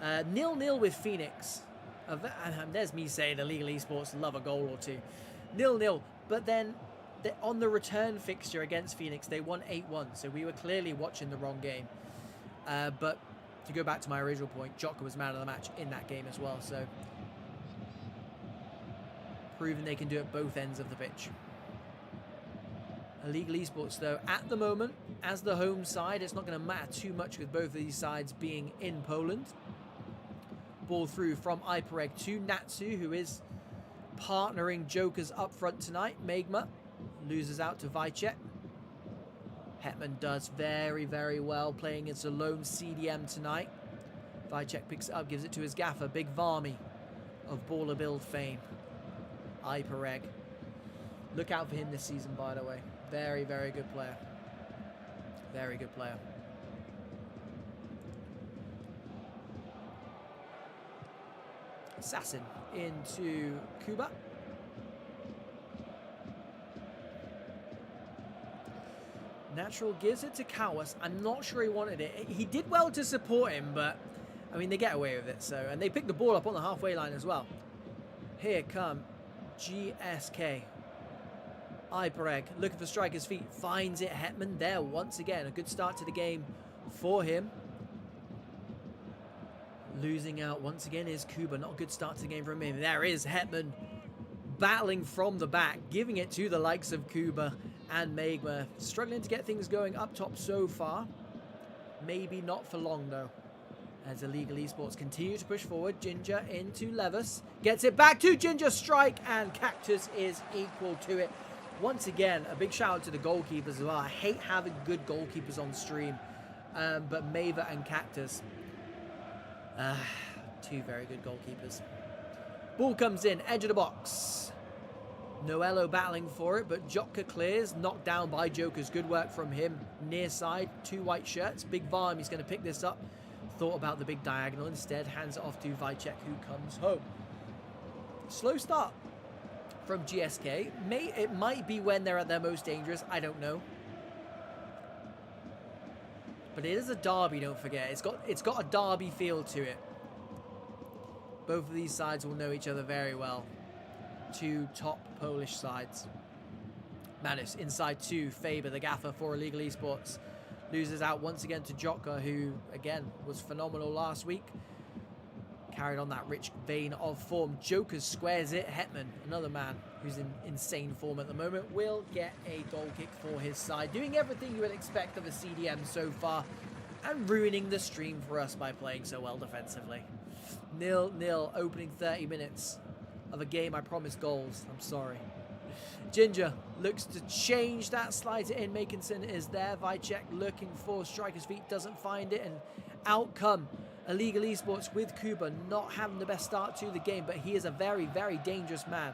S1: 0-0 with Phoenix. There's me saying Illegal Esports love a goal or 2. 0-0. But then on the return fixture against Phoenix, they won 8-1. So we were clearly watching the wrong game. But to go back to my original point, Jotka was man of the match in that game as well. So proving they can do it both ends of the pitch. Illegal Esports, though, at the moment, as the home side, it's not going to matter too much with both of these sides being in Poland. Ball through from Ipereg to Natsu, who is partnering Jokers up front tonight. Magma loses out to Vicek. Hetman does very, very well, playing as a lone CDM tonight. Vicek picks it up, gives it to his gaffer, Big Varmy of Baller Build fame. Ipereg. Look out for him this season, by the way. Very, very good player. Very good player. Assassin into Kuba. Natural gives it to Kawas. I'm not sure he wanted it. He did well to support him, but I mean, they get away with it. So, and they pick the ball up on the halfway line as well. Here come GSK. Ipereg looking for striker's feet, finds it. Hetman there once again. A good start to the game for him. Losing out once again is Kuba. Not a good start to the game from him. There is Hetman battling from the back, giving it to the likes of Kuba and Magma. Struggling to get things going up top so far. Maybe not for long though, as Illegal Esports continue to push forward. Ginger into Levis. Gets it back to Ginger. Strike, and Cactus is equal to it. Once again, a big shout out to the goalkeepers as well. I hate having good goalkeepers on stream. But Mava and Cactus, 2 very good goalkeepers. Ball comes in, edge of the box. Noello battling for it, but Jotka clears. Knocked down by Jokers. Good work from him. Near side, 2 white shirts. Big Varm, he's going to pick this up. Thought about the big diagonal. Instead, hands it off to Vicek, who comes home. Slow start from GSK. It might be when they're at their most dangerous. I don't know. But it is a derby, don't forget. It's got a derby feel to it. Both of these sides will know each other very well. 2 top Polish sides. Manus inside to Faber, the gaffer for Illegal Esports. Loses out once again to Joker, who, again, was phenomenal last week. Carried on that rich vein of form. Joker squares it. Hetman, another man who's in insane form at the moment, will get a goal kick for his side. Doing everything you would expect of a CDM so far. And ruining the stream for us by playing so well defensively. 0-0 opening 30 minutes of a game I promised goals. I'm sorry. Ginger looks to change that, slides it in. Makinson is there. Vicek looking for striker's feet, doesn't find it, and out come Illegal Esports with Kuba, not having the best start to the game, but he is a very, very dangerous man.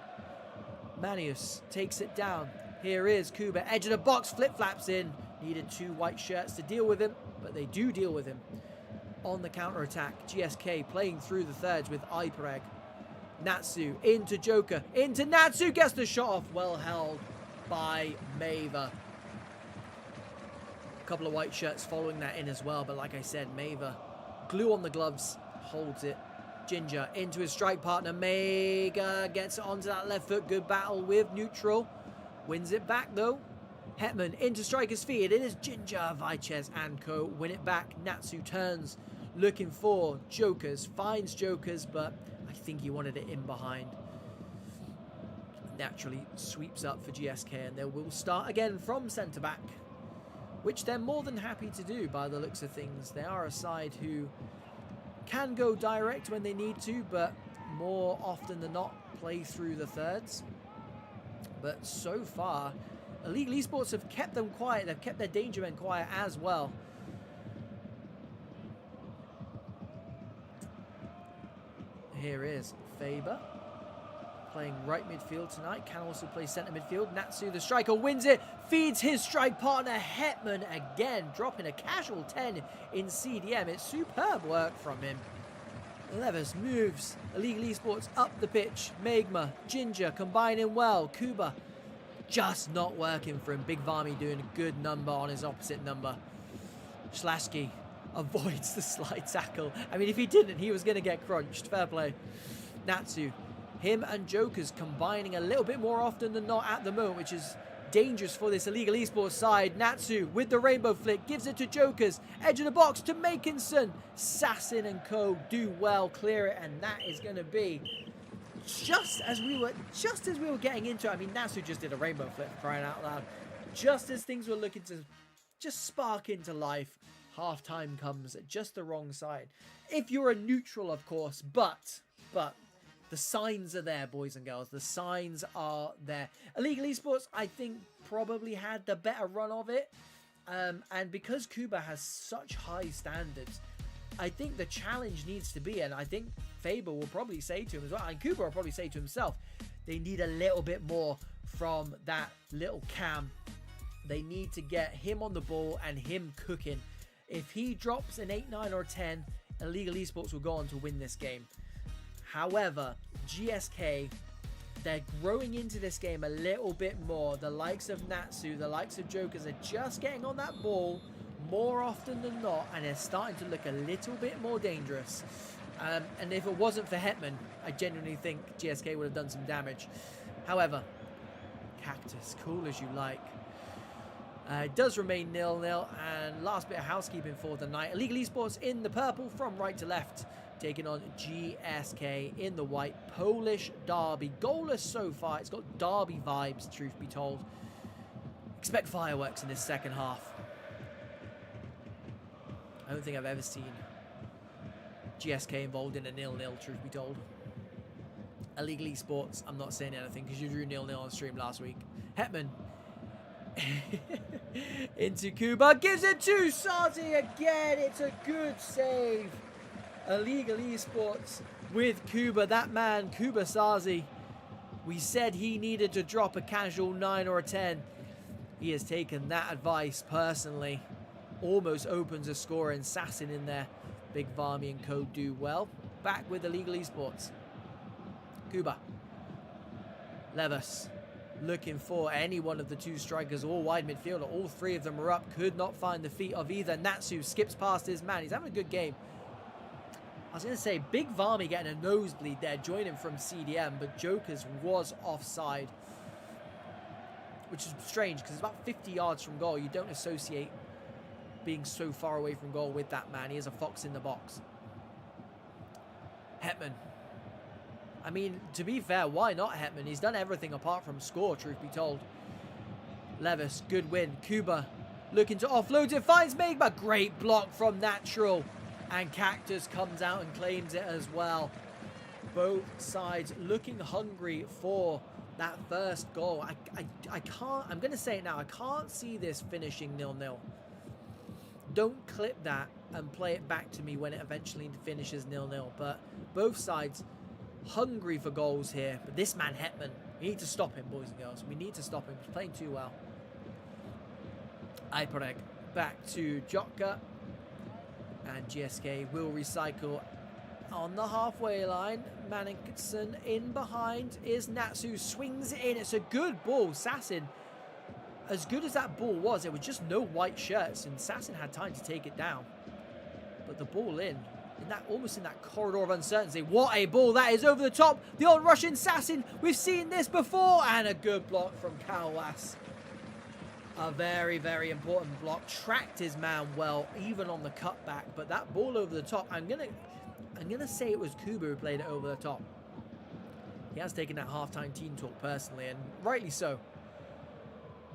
S1: Manius takes it down. Here is Kuba, edge of the box, flip-flaps in. Needed 2 white shirts to deal with him, but they do deal with him. On the counter-attack, GSK playing through the thirds with Ipereg. Natsu into Joker, into Natsu, gets the shot off, well held by Maver. A couple of white shirts following that in as well, but like I said, Maver, glue on the gloves, holds it. Ginger into his strike partner, Mega gets it onto that left foot, good battle with neutral, wins it back though. Hetman into striker's feet, it is Ginger, Vicez and co win it back. Natsu turns, looking for Jokers, finds Jokers, but I think he wanted it in behind. Naturally sweeps up for GSK, and they will start again from centre-back, which they're more than happy to do by the looks of things. They are a side who can go direct when they need to, but more often than not play through the thirds. But so far, Illegal Esports have kept them quiet. They've kept their danger men quiet as well. Here is Faber playing right midfield tonight. Can also play centre midfield. Natsu, the striker, wins it. Feeds his strike partner. Hetman again dropping a casual 10 in CDM. It's superb work from him. Levis moves Illegal Esports up the pitch. Magma, Ginger combining well. Kuba just not working for him. Big Varmy doing a good number on his opposite number. Schlasky avoids the slide tackle. I mean, if he didn't, he was going to get crunched. Fair play. Natsu, him and Jokers combining a little bit more often than not at the moment, which is dangerous for this Illegal Esports side. Natsu with the rainbow flick, gives it to Jokers. Edge of the box to Makinson. Sassin and co do well, clear it, and that is going to be just as we were getting into it. I mean, Natsu just did a rainbow flip, crying out loud. Just as things were looking to just spark into life, half-time comes at just the wrong side. If you're a neutral, of course, but the signs are there, boys and girls. The signs are there. Illegal Esports, I think, probably had the better run of it. And because Kuba has such high standards, I think the challenge needs to be, and I think Faber will probably say to him as well, and Kuba will probably say to himself, they need a little bit more from that little Cam. They need to get him on the ball and him cooking. If he drops an 8, 9 or 10, Illegal Esports will go on to win this game. However, GSK, they're growing into this game a little bit more. The likes of Natsu, the likes of Jokers are just getting on that ball more often than not, and they're starting to look a little bit more dangerous. And if it wasn't for Hetman, I genuinely think GSK would have done some damage. However, Cactus, cool as you like. It does remain 0-0, and last bit of housekeeping for the night. Illegal Esports in the purple from right to left, taking on GSK in the white. Polish derby, goalless so far. It's got derby vibes, truth be told. Expect fireworks in this second half. I don't think I've ever seen GSK involved in a 0-0, truth be told. Illegal Esports, I'm not saying anything because you drew 0-0 on stream last week. Hetman into Kuba, gives it to Sazi again. It's a good save. Illegal Esports with Kuba. That man, Kuba Sazi, we said he needed to drop a casual 9 or a 10. He has taken that advice personally. Almost opens a score, and Sassin in there. Big Varmy and co do well. Back with Illegal Esports. Kuba. Levis. Looking for any one of the two strikers or wide midfielder. All three of them are up. Could not find the feet of either. Natsu skips past his man. He's having a good game. I was going to say, Big Varmy getting a nosebleed there, joining from CDM, but Jokers was offside. Which is strange, because it's about 50 yards from goal. You don't associate being so far away from goal with that man. He is a fox in the box. Hetman. I mean, to be fair, why not Hetman? He's done everything apart from score, truth be told. Levis, good win. Kuba looking to offload it, finds Megma. Great block from Natural. And Cactus comes out and claims it as well. Both sides looking hungry for that first goal. I can't, I'm going to say it now, I can't see this finishing 0-0. Don't clip that and play it back to me when it eventually finishes 0-0. But both sides hungry for goals here. But this man, Hetman, we need to stop him, boys and girls. We need to stop him. He's playing too well. Iporek back to Jotka. And GSK will recycle on the halfway line. Manningson in behind is Natsu. Swings it in. It's a good ball. Sassin, as good as that ball was, there was just no white shirts. And Sassin had time to take it down. But the ball in that, almost in that corridor of uncertainty. What a ball that is over the top. The old Russian Sassin. We've seen this before. And a good block from Kalwas. A very, very important block. Tracked his man well, even on the cutback. But that ball over the top, I'm gonna say it was Kuba who played it over the top. He has taken that halftime team talk personally, and rightly so.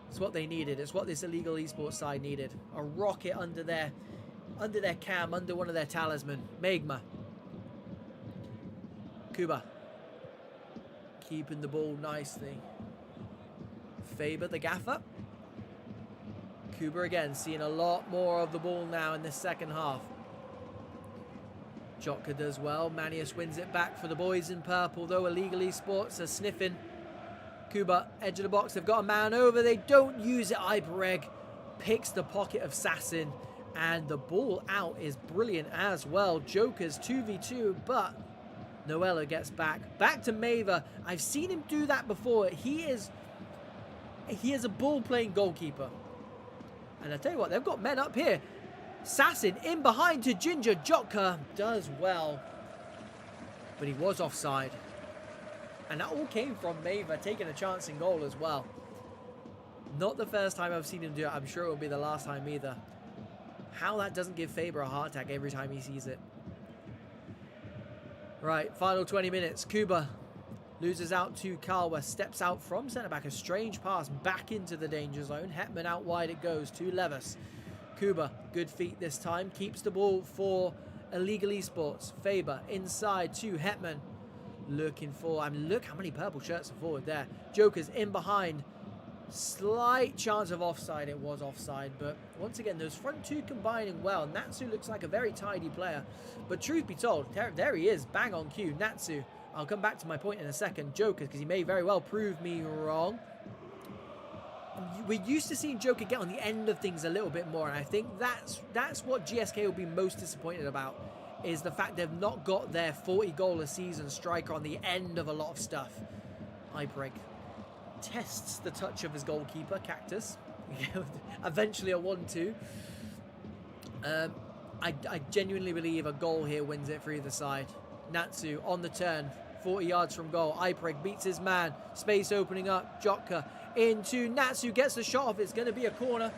S1: It's what they needed. It's what this illegal esports side needed. A rocket under their cam, under one of their talisman. Megma. Kuba. Keeping the ball nicely. Faber, the gaffer. Kuba again, seeing a lot more of the ball now in this second half. Jotka does well. Manius wins it back for the boys in purple, though illegal esports are sniffing. Kuba, edge of the box. They've got a man over. They don't use it. Ibereg picks the pocket of Sassin. And the ball out is brilliant as well. Joker's 2v2, but Noella gets back. Back to Mava. I've seen him do that before. He is a ball-playing goalkeeper. And I tell you what, they've got men up here. Sassin in behind to Ginger. Jotka does well. But he was offside. And that all came from Mava taking a chance in goal as well. Not the first time I've seen him do it. I'm sure it will be the last time either. How that doesn't give Faber a heart attack every time he sees it. Right, final 20 minutes. Kuba loses out to Kalwa. Steps out from centre-back. A strange pass back into the danger zone. Hetman out wide it goes to Levis. Kuba, good feet this time. Keeps the ball for illegal esports. Faber inside to Hetman. Looking for... I mean, look how many purple shirts are forward there. Joker's in behind. Slight chance of offside. It was offside. But once again, those front two combining well. Natsu looks like a very tidy player. But truth be told, there he is. Bang on cue. Natsu. I'll come back to my point in a second. Joker, because he may very well prove me wrong. We're used to seeing Joker get on the end of things a little bit more. And I think that's what GSK will be most disappointed about. Is the fact they've not got their 40-goal-a-season striker on the end of a lot of stuff. Ibrig tests the touch of his goalkeeper, Cactus. Eventually a 1-2. I genuinely believe a goal here wins it for either side. Natsu on the turn, 40 yards from goal. Ipreg beats his man. Space opening up. Jotka into Natsu. Gets the shot off. It's going to be a corner.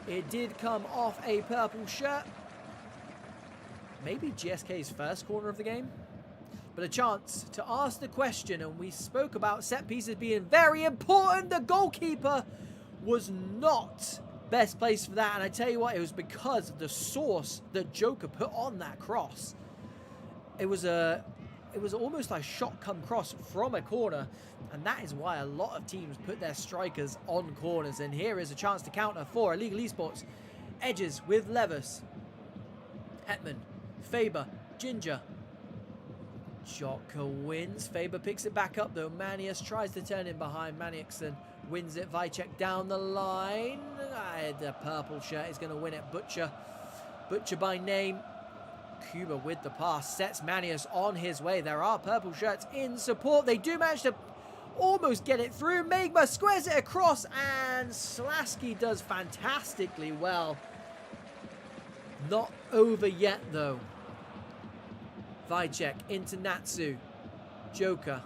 S1: It did come off a purple shirt. Maybe GSK's first corner of the game. But a chance to ask the question. And we spoke about set pieces being very important. The goalkeeper was not best placed for that. And I tell you what, it was because of the source that Joker put on that cross. It was almost like shot come cross from a corner, and that is why a lot of teams put their strikers on corners. And here is a chance to counter for illegal esports. Edges with Levis, Hetman, Faber, Ginger. Jotka wins. Faber picks it back up though. Manius tries to turn in behind. Maniakson wins it. Vicek down the line. The purple shirt is going to win it. Butcher by name. Kuba with the pass sets Manius on his way. There are purple shirts in support. They do manage to almost get it through. Megma squares it across, and Slasky does fantastically well. Not over yet though. Vicek into Natsu. Joker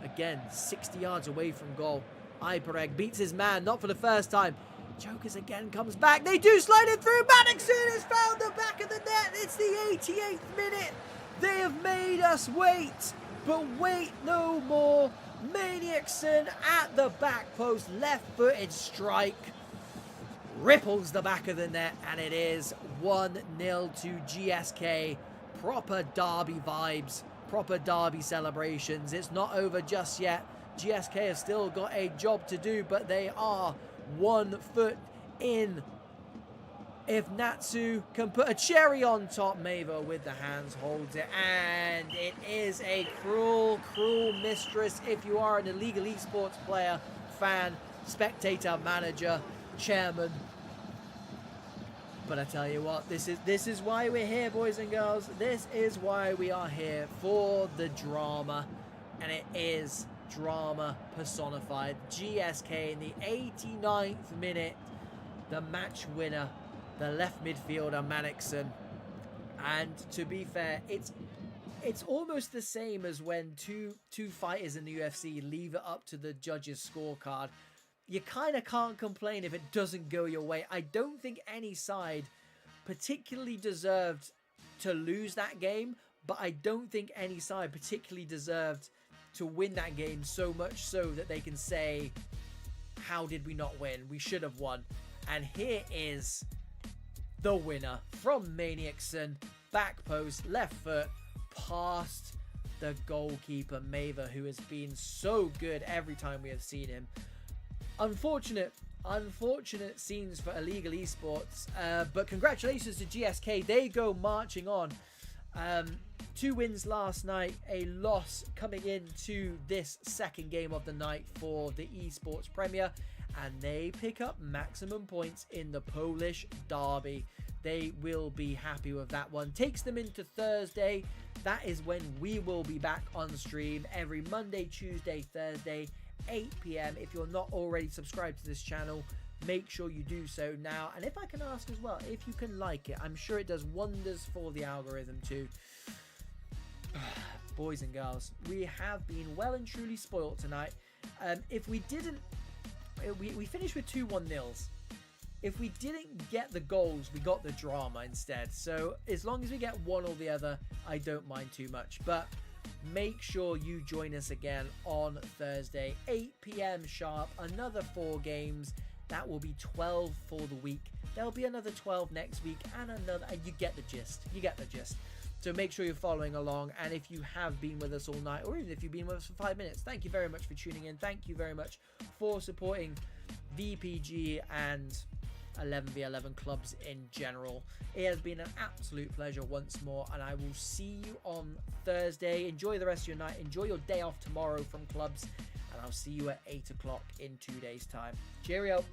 S1: again 60 yards away from goal. Ipereg beats his man, not for the first time. Jokers again comes back. They do slide it through. Maddoxon has found the back of the net. It's the 88th minute. They have made us wait, but wait no more. Maniacson at the back post, left-footed strike. Ripples the back of the net, and it is 1-0 to GSK. Proper derby vibes, proper derby celebrations. It's not over just yet. GSK has still got a job to do, but they are 1 foot in. If Natsu can put a cherry on top, Mavo with the hands holds it, and it is a cruel, cruel mistress if you are an illegal esports player, fan, spectator, manager, chairman. But I tell you what, this is why we're here, boys and girls. This is why we are here, for the drama, and it is drama personified. GSK in the 89th minute, the match winner, the left midfielder Maddoxon. And to be fair, it's almost the same as when two fighters in the UFC leave it up to the judges' scorecard. You kind of can't complain if it doesn't go your way. I don't think any side particularly deserved to lose that game, but I don't think any side particularly deserved to win that game, so much so that they can say, how did we not win? We should have won. And here is the winner from Maniacson. Back post, left foot, past the goalkeeper, Mava, who has been so good every time we have seen him. Unfortunate scenes for illegal esports, but congratulations to GSK. They go marching on. 2 wins last night, a loss coming into this second game of the night for the esports premier, and they pick up maximum points in the Polish derby. They will be happy with that one. Takes them into Thursday. That is when we will be back on stream every Monday, Tuesday, Thursday, 8 p.m. If you're not already subscribed to this channel, make sure you do so now. And if I can ask as well, if you can like it, I'm sure it does wonders for the algorithm too. Boys and girls, we have been well and truly spoiled tonight. If we didn't, we finished with 2-1-0s. If we didn't get the goals, we got the drama instead. So as long as we get one or the other, I don't mind too much. But make sure you join us again on Thursday, 8 p.m. sharp. Another 4 games. That will be 12 for the week. There'll be another 12 next week, and another. And you get the gist. You get the gist. So make sure you're following along. And if you have been with us all night, or even if you've been with us for 5 minutes, thank you very much for tuning in. Thank you very much for supporting VPG and 11v11 clubs in general. It has been an absolute pleasure once more, and I will see you on Thursday. Enjoy the rest of your night. Enjoy your day off tomorrow from clubs, and I'll see you at 8 o'clock in 2 days' time. Cheerio.